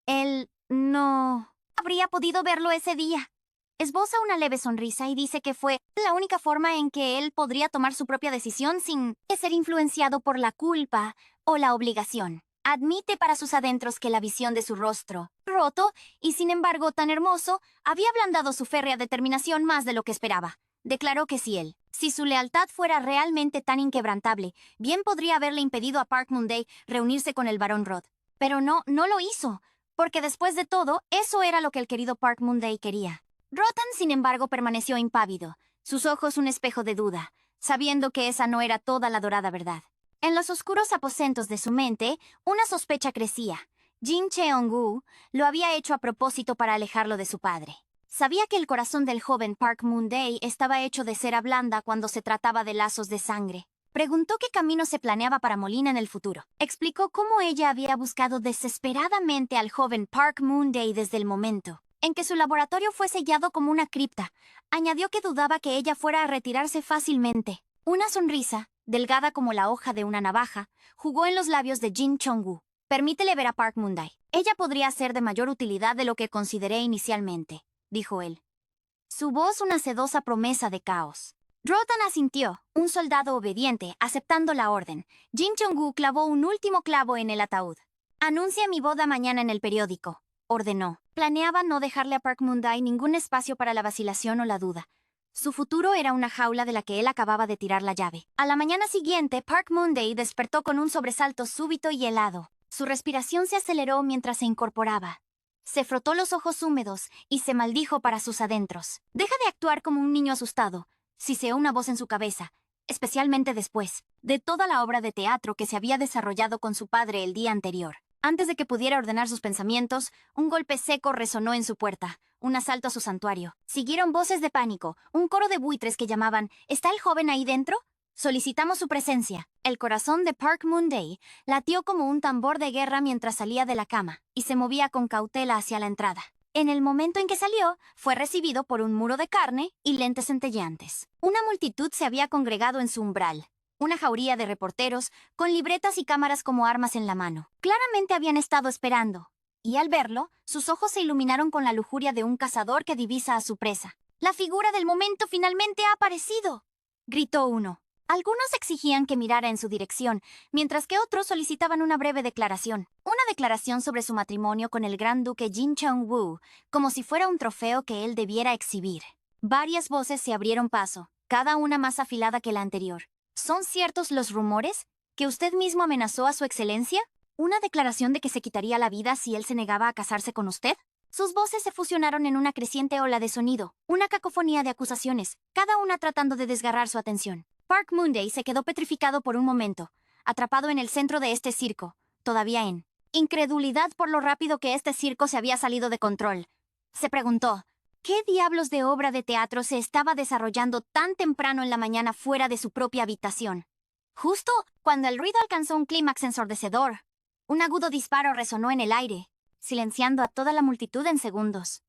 él no habría podido verlo ese día. Esboza una leve sonrisa y dice que fue la única forma en que él podría tomar su propia decisión sin ser influenciado por la culpa o la obligación. Admite para sus adentros que la visión de su rostro, roto y sin embargo tan hermoso, había ablandado su férrea determinación más de lo que esperaba. Declaró que si su lealtad fuera realmente tan inquebrantable, bien podría haberle impedido a Park Moon-dae reunirse con el barón Rod. Pero no lo hizo, porque después de todo, eso era lo que el querido Park Moon-dae quería. Rotan, sin embargo, permaneció impávido, sus ojos un espejo de duda, sabiendo que esa no era toda la dorada verdad. En los oscuros aposentos de su mente, una sospecha crecía. Jin Cheong-woo lo había hecho a propósito para alejarlo de su padre. Sabía que el corazón del joven Park Moon-dae estaba hecho de cera blanda cuando se trataba de lazos de sangre. Preguntó qué camino se planeaba para Molina en el futuro. Explicó cómo ella había buscado desesperadamente al joven Park Moon-dae desde el momento en que su laboratorio fue sellado como una cripta. Añadió que dudaba que ella fuera a retirarse fácilmente. Una sonrisa, delgada como la hoja de una navaja, jugó en los labios de Jin Chong-woo. Permítele ver a Park Moon-dae. Ella podría ser de mayor utilidad de lo que consideré inicialmente, dijo él. Su voz una sedosa promesa de caos. Rotan asintió, un soldado obediente, aceptando la orden. Jin Chong-woo clavó un último clavo en el ataúd. Anuncia mi boda mañana en el periódico, ordenó. Planeaba no dejarle a Park Moon-dae ningún espacio para la vacilación o la duda. Su futuro era una jaula de la que él acababa de tirar la llave. A la mañana siguiente, Park Moon-dae despertó con un sobresalto súbito y helado. Su respiración se aceleró mientras se incorporaba. Se frotó los ojos húmedos y se maldijo para sus adentros. Deja de actuar como un niño asustado, siseó una voz en su cabeza, especialmente después de toda la obra de teatro que se había desarrollado con su padre el día anterior. Antes de que pudiera ordenar sus pensamientos, un golpe seco resonó en su puerta, un asalto a su santuario. Siguieron voces de pánico, un coro de buitres que llamaban «¿Está el joven ahí dentro? Solicitamos su presencia». El corazón de Park Moon-dae latió como un tambor de guerra mientras salía de la cama, y se movía con cautela hacia la entrada. En el momento en que salió, fue recibido por un muro de carne y lentes centelleantes. Una multitud se había congregado en su umbral. Una jauría de reporteros, con libretas y cámaras como armas en la mano. Claramente habían estado esperando, y al verlo, sus ojos se iluminaron con la lujuria de un cazador que divisa a su presa. La figura del momento finalmente ha aparecido, gritó uno. Algunos exigían que mirara en su dirección, mientras que otros solicitaban una breve declaración. Una declaración sobre su matrimonio con el gran duque Jin Chong-woo, como si fuera un trofeo que él debiera exhibir. Varias voces se abrieron paso, cada una más afilada que la anterior. ¿Son ciertos los rumores? ¿Que usted mismo amenazó a su excelencia? ¿Una declaración de que se quitaría la vida si él se negaba a casarse con usted? Sus voces se fusionaron en una creciente ola de sonido, una cacofonía de acusaciones, cada una tratando de desgarrar su atención. Park Moon-dae se quedó petrificado por un momento, atrapado en el centro de este circo, todavía en incredulidad por lo rápido que este circo se había salido de control. Se preguntó, ¿qué diablos de obra de teatro se estaba desarrollando tan temprano en la mañana fuera de su propia habitación? Justo cuando el ruido alcanzó un clímax ensordecedor, un agudo disparo resonó en el aire, silenciando a toda la multitud en segundos.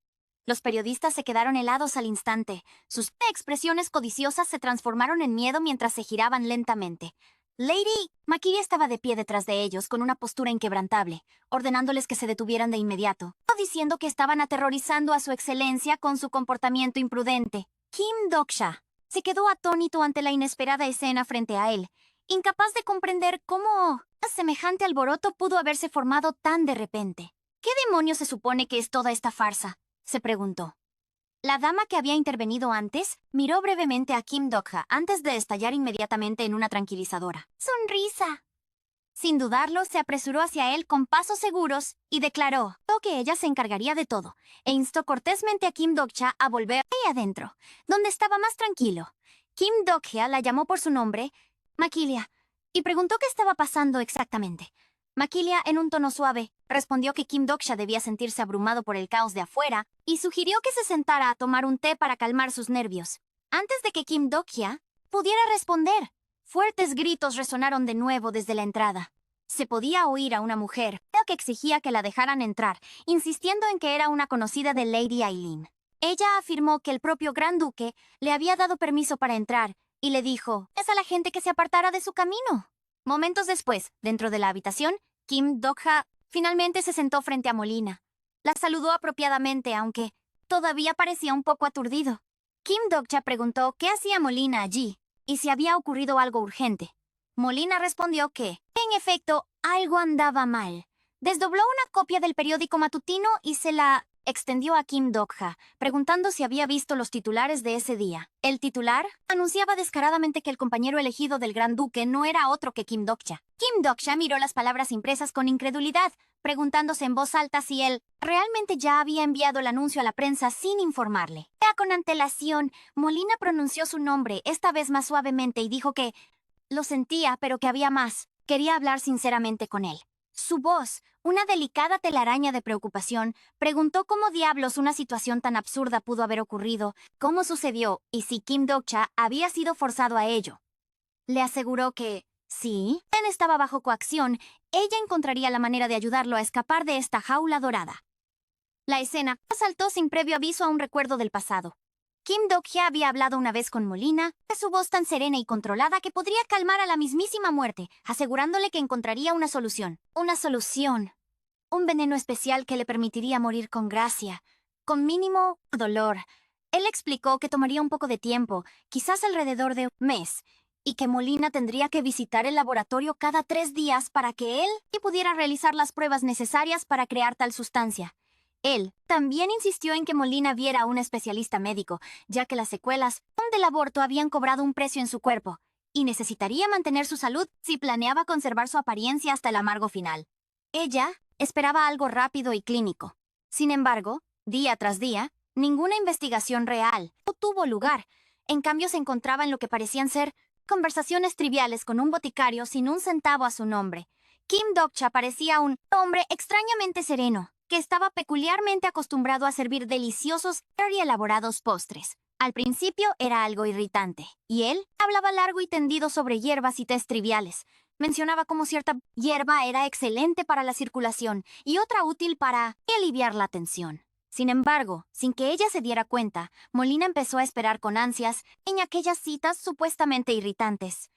Los periodistas se quedaron helados al instante. Sus expresiones codiciosas se transformaron en miedo mientras se giraban lentamente. Lady Maquille estaba de pie detrás de ellos con una postura inquebrantable, ordenándoles que se detuvieran de inmediato, o diciendo que estaban aterrorizando a su excelencia con su comportamiento imprudente. Kim Dok-sha se quedó atónito ante la inesperada escena frente a él, incapaz de comprender cómo semejante alboroto pudo haberse formado tan de repente. ¿Qué demonios se supone que es toda esta farsa?, se preguntó. La dama que había intervenido antes miró brevemente a Kim Dok-ha antes de estallar inmediatamente en una tranquilizadora sonrisa. Sin dudarlo, se apresuró hacia él con pasos seguros y declaró que ella se encargaría de todo, e instó cortésmente a Kim Dok-cha a volver ahí adentro, donde estaba más tranquilo. Kim Dok-ha la llamó por su nombre, Maquilia, y preguntó qué estaba pasando exactamente. Maquilia, en un tono suave, respondió que Kim Dok-sha debía sentirse abrumado por el caos de afuera y sugirió que se sentara a tomar un té para calmar sus nervios. Antes de que Kim Dok-sha pudiera responder, fuertes gritos resonaron de nuevo desde la entrada. Se podía oír a una mujer que exigía que la dejaran entrar, insistiendo en que era una conocida de Lady Aileen. Ella afirmó que el propio Gran Duque le había dado permiso para entrar y le dijo a la gente que se apartara de su camino. Momentos después, dentro de la habitación, Kim Dok-ha finalmente se sentó frente a Molina. La saludó apropiadamente, aunque todavía parecía un poco aturdido. Kim Dok-ha preguntó qué hacía Molina allí y si había ocurrido algo urgente. Molina respondió que, en efecto, algo andaba mal. Desdobló una copia del periódico matutino y se la extendió a Kim Dok-ha, preguntando si había visto los titulares de ese día. El titular anunciaba descaradamente que el compañero elegido del Gran Duque no era otro que Kim Dok-sha. Kim Dok-sha miró las palabras impresas con incredulidad, preguntándose en voz alta si él realmente ya había enviado el anuncio a la prensa sin informarle. Ya con antelación, Molina pronunció su nombre, esta vez más suavemente, y dijo que lo sentía, pero que había más. Quería hablar sinceramente con él. Su voz, una delicada telaraña de preocupación, preguntó cómo diablos una situación tan absurda pudo haber ocurrido, cómo sucedió y si Kim Dok-cha había sido forzado a ello. Le aseguró que, si él estaba bajo coacción, ella encontraría la manera de ayudarlo a escapar de esta jaula dorada. La escena saltó sin previo aviso a un recuerdo del pasado. Kim Dok-ha había hablado una vez con Molina, de su voz tan serena y controlada que podría calmar a la mismísima muerte, asegurándole que encontraría una solución. Una solución. Un veneno especial que le permitiría morir con gracia, con mínimo dolor. Él explicó que tomaría un poco de tiempo, quizás alrededor de un mes, y que Molina tendría que visitar el laboratorio cada 3 días para que él pudiera realizar las pruebas necesarias para crear tal sustancia. Él también insistió en que Molina viera a un especialista médico, ya que las secuelas del aborto habían cobrado un precio en su cuerpo, y necesitaría mantener su salud si planeaba conservar su apariencia hasta el amargo final. Ella esperaba algo rápido y clínico. Sin embargo, día tras día, ninguna investigación real tuvo lugar. En cambio, se encontraba en lo que parecían ser conversaciones triviales con un boticario sin un centavo a su nombre. Kim Dok-cha parecía un hombre extrañamente sereno, que estaba peculiarmente acostumbrado a servir deliciosos y elaborados postres. Al principio era algo irritante, y él hablaba largo y tendido sobre hierbas y tés triviales. Mencionaba cómo cierta hierba era excelente para la circulación y otra útil para aliviar la tensión. Sin embargo, sin que ella se diera cuenta, Molina empezó a esperar con ansias en aquellas citas supuestamente irritantes.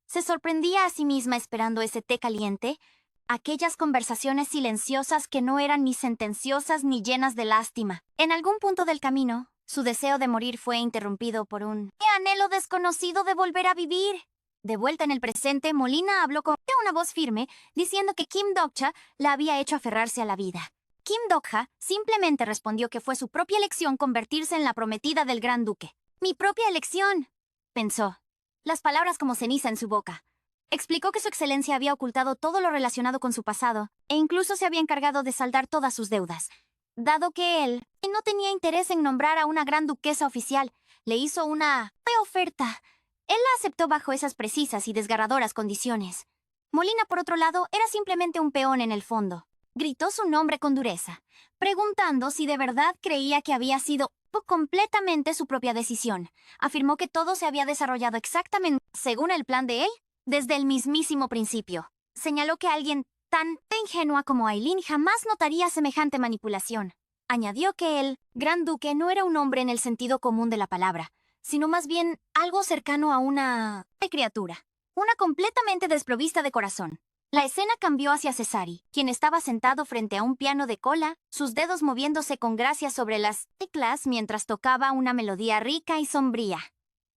Se sorprendía a sí misma esperando ese té caliente, aquellas conversaciones silenciosas que no eran ni sentenciosas ni llenas de lástima. En algún punto del camino, Su deseo de morir fue interrumpido por un anhelo desconocido de volver a vivir. De vuelta en el presente, Molina habló con una voz firme, diciendo que Kim Dokcha la había hecho aferrarse a la vida. Kim Dokha simplemente respondió que fue su propia elección convertirse en la prometida del gran duque. «Mi propia elección», pensó, las palabras como ceniza en su boca. Explicó que su excelencia había ocultado todo lo relacionado con su pasado, e incluso se había encargado de saldar todas sus deudas. Dado que él no tenía interés en nombrar a una gran duquesa oficial, le hizo una oferta. Él la aceptó bajo esas precisas y desgarradoras condiciones. Molina, por otro lado, era simplemente un peón en el fondo. Gritó su nombre con dureza, preguntando si de verdad creía que había sido completamente su propia decisión. Afirmó que todo se había desarrollado exactamente según el plan de él, desde el mismísimo principio. Señaló que alguien tan ingenua como Aileen jamás notaría semejante manipulación. Añadió que el gran duque no era un hombre en el sentido común de la palabra, sino más bien algo cercano a una criatura, una completamente desprovista de corazón. La escena cambió hacia Cesari, quien estaba sentado frente a un piano de cola, sus dedos moviéndose con gracia sobre las teclas mientras tocaba una melodía rica y sombría.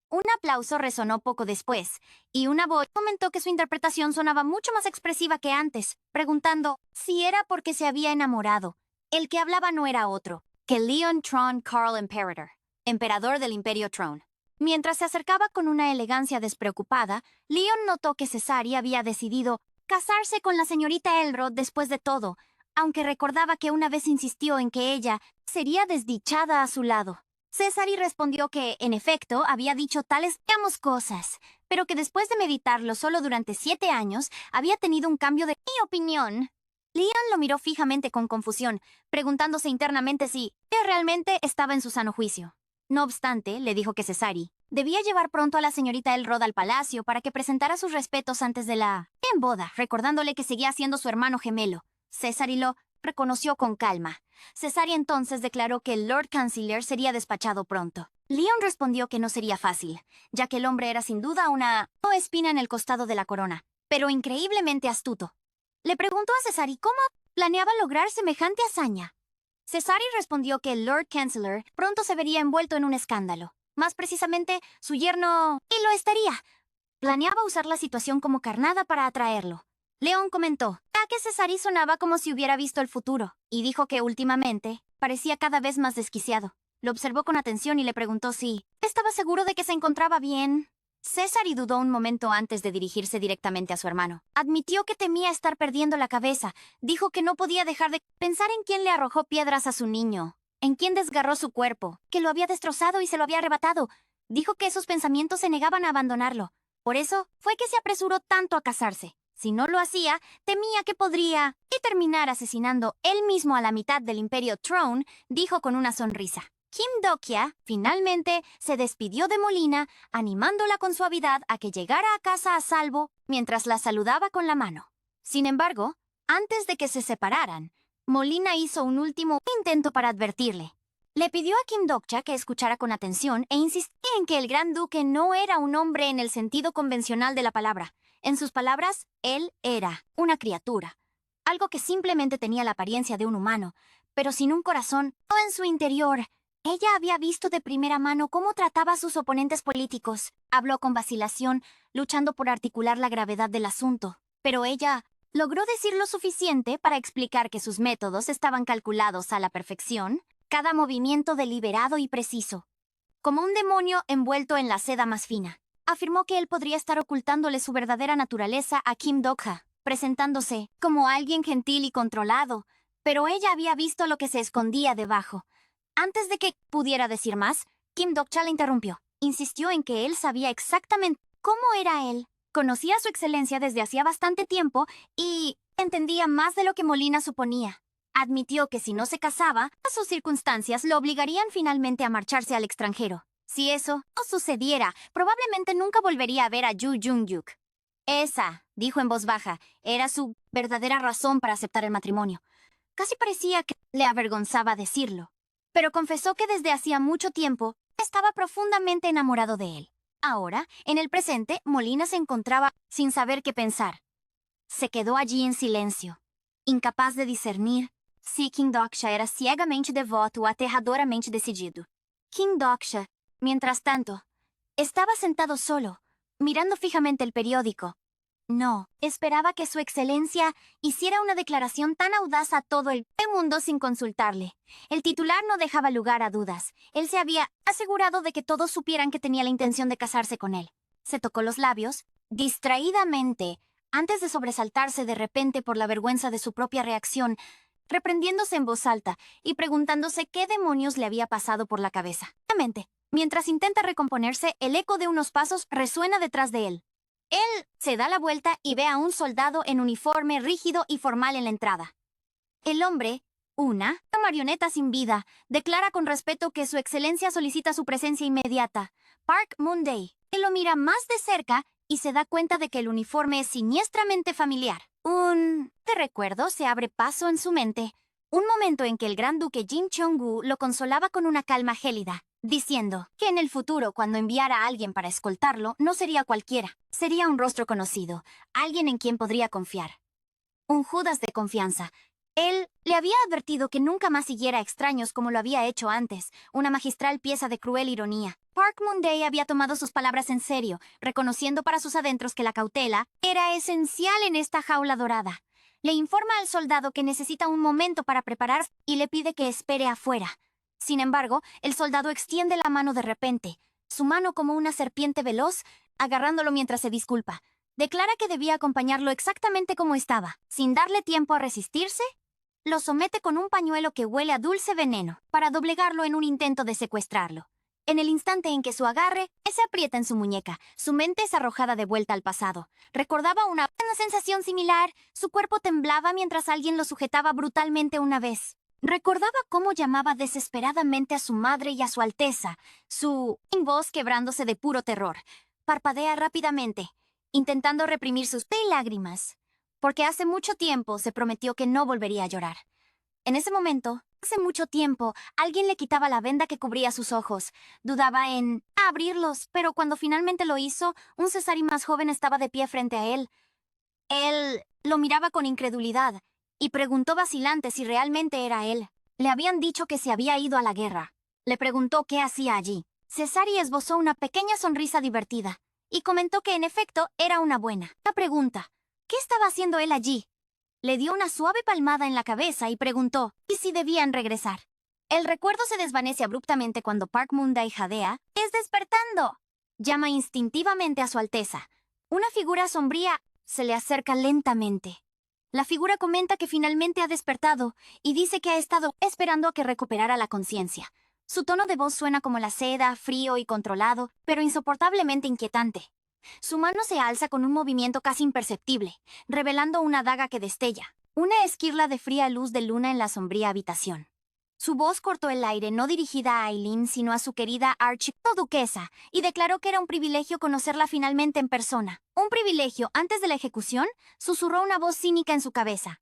Un aplauso resonó poco después, y una voz comentó que su interpretación sonaba mucho más expresiva que antes, preguntando si era porque se había enamorado. El que hablaba no era otro que Leon Tron Karl Imperator, emperador del Imperio Tron. Mientras se acercaba con una elegancia despreocupada, Leon notó que Cesari había decidido casarse con la señorita Elrod después de todo, aunque recordaba que una vez insistió en que ella sería desdichada a su lado. Cesari respondió que, en efecto, había dicho tales cosas, pero que después de meditarlo solo durante 7 años, había tenido un cambio de opinión. Leon lo miró fijamente con confusión, preguntándose internamente si realmente estaba en su sano juicio. No obstante, le dijo que Cesari debía llevar pronto a la señorita Elrod al palacio para que presentara sus respetos antes de la boda, recordándole que seguía siendo su hermano gemelo. Cesari lo reconoció con calma. Cesari entonces declaró que el Lord Canciller sería despachado pronto. Leon respondió que no sería fácil, ya que el hombre era sin duda una espina en el costado de la corona, pero increíblemente astuto. Le preguntó a Cesari cómo planeaba lograr semejante hazaña. Cesari respondió que el Lord Chancellor pronto se vería envuelto en un escándalo. Más precisamente, su yerno y lo estaría. Planeaba usar la situación como carnada para atraerlo. Leon comentó que Cesari sonaba como si hubiera visto el futuro, y dijo que últimamente parecía cada vez más desquiciado. Lo observó con atención y le preguntó si estaba seguro de que se encontraba bien. Cesari dudó un momento antes de dirigirse directamente a su hermano. Admitió que temía estar perdiendo la cabeza. Dijo que no podía dejar de pensar en quién le arrojó piedras a su niño, en quién desgarró su cuerpo, que lo había destrozado y se lo había arrebatado. Dijo que esos pensamientos se negaban a abandonarlo. Por eso fue que se apresuró tanto a casarse. Si no lo hacía, temía que podría terminar asesinando él mismo a la mitad del Imperio Throne, dijo con una sonrisa. Kim Dokcha finalmente se despidió de Molina, animándola con suavidad a que llegara a casa a salvo mientras la saludaba con la mano. Sin embargo, antes de que se separaran, Molina hizo un último intento para advertirle. Le pidió a Kim Dokcha que escuchara con atención e insistía en que el gran duque no era un hombre en el sentido convencional de la palabra. En sus palabras, él era una criatura, algo que simplemente tenía la apariencia de un humano, pero sin un corazón o en su interior. Ella había visto de primera mano cómo trataba a sus oponentes políticos. Habló con vacilación, luchando por articular la gravedad del asunto. Pero ella logró decir lo suficiente para explicar que sus métodos estaban calculados a la perfección, cada movimiento deliberado y preciso, como un demonio envuelto en la seda más fina. Afirmó que él podría estar ocultándole su verdadera naturaleza a Kim Dokcha, presentándose como alguien gentil y controlado, pero ella había visto lo que se escondía debajo. Antes de que pudiera decir más, Kim Dokcha le interrumpió. Insistió en que él sabía exactamente cómo era él. Conocía a su excelencia desde hacía bastante tiempo y entendía más de lo que Molina suponía. Admitió que si no se casaba, sus circunstancias lo obligarían finalmente a marcharse al extranjero. Si eso no sucediera, probablemente nunca volvería a ver a Yu Jung-yuk. Esa, dijo en voz baja, era su verdadera razón para aceptar el matrimonio. Casi parecía que le avergonzaba decirlo, pero confesó que desde hacía mucho tiempo estaba profundamente enamorado de él. Ahora, en el presente, Molina se encontraba sin saber qué pensar. Se quedó allí en silencio, incapaz de discernir si Kim Dokcha era ciegamente devoto o aterradoramente decidido. King Doksha, mientras tanto, estaba sentado solo, mirando fijamente el periódico. No, esperaba que su excelencia hiciera una declaración tan audaz a todo el mundo sin consultarle. El titular no dejaba lugar a dudas. Él se había asegurado de que todos supieran que tenía la intención de casarse con él. Se tocó los labios, distraídamente, antes de sobresaltarse de repente por la vergüenza de su propia reacción, reprendiéndose en voz alta y preguntándose qué demonios le había pasado por la cabeza. Mientras intenta recomponerse, el eco de unos pasos resuena detrás de él. Él se da la vuelta y ve a un soldado en uniforme rígido y formal en la entrada. El hombre, una marioneta sin vida, declara con respeto que su excelencia solicita su presencia inmediata. Park Moon-dae. Él lo mira más de cerca y se da cuenta de que el uniforme es siniestramente familiar. De recuerdo se abre paso en su mente. Un momento en que el gran duque Jin Chong-gu lo consolaba con una calma gélida, diciendo que en el futuro, cuando enviara a alguien para escoltarlo, no sería cualquiera. Sería un rostro conocido, alguien en quien podría confiar. Un Judas de confianza. Él le había advertido que nunca más siguiera a extraños como lo había hecho antes, una magistral pieza de cruel ironía. Park Moon-dae había tomado sus palabras en serio, reconociendo para sus adentros que la cautela era esencial en esta jaula dorada. Le informa al soldado que necesita un momento para prepararse y le pide que espere afuera. Sin embargo, el soldado extiende la mano de repente, su mano como una serpiente veloz, agarrándolo mientras se disculpa. Declara que debía acompañarlo exactamente como estaba. Sin darle tiempo a resistirse, lo somete con un pañuelo que huele a dulce veneno, para doblegarlo en un intento de secuestrarlo. En el instante en que su agarre se aprieta en su muñeca, su mente es arrojada de vuelta al pasado. Recordaba una sensación similar, su cuerpo temblaba mientras alguien lo sujetaba brutalmente una vez. Recordaba cómo llamaba desesperadamente a su madre y a su alteza, su voz quebrándose de puro terror. Parpadea rápidamente, intentando reprimir sus lágrimas, porque hace mucho tiempo se prometió que no volvería a llorar. En ese momento, hace mucho tiempo, alguien le quitaba la venda que cubría sus ojos. Dudaba en abrirlos, pero cuando finalmente lo hizo, un Cesari más joven estaba de pie frente a él. Él lo miraba con incredulidad y preguntó vacilante si realmente era él. Le habían dicho que se había ido a la guerra. Le preguntó qué hacía allí. Cesari esbozó una pequeña sonrisa divertida y comentó que en efecto era una buena. La pregunta, ¿qué estaba haciendo él allí? Le dio una suave palmada en la cabeza y preguntó, ¿y si debían regresar? El recuerdo se desvanece abruptamente cuando Park Moon-dae jadea, ¡es despertando! Llama instintivamente a su alteza. Una figura sombría se le acerca lentamente. La figura comenta que finalmente ha despertado y dice que ha estado esperando a que recuperara la conciencia. Su tono de voz suena como la seda, frío y controlado, pero insoportablemente inquietante. Su mano se alza con un movimiento casi imperceptible, revelando una daga que destella, una esquirla de fría luz de luna en la sombría habitación. Su voz cortó el aire, no dirigida a Aileen, sino a su querida archiduquesa, y declaró que era un privilegio conocerla finalmente en persona. ¿Un privilegio antes de la ejecución? Susurró una voz cínica en su cabeza.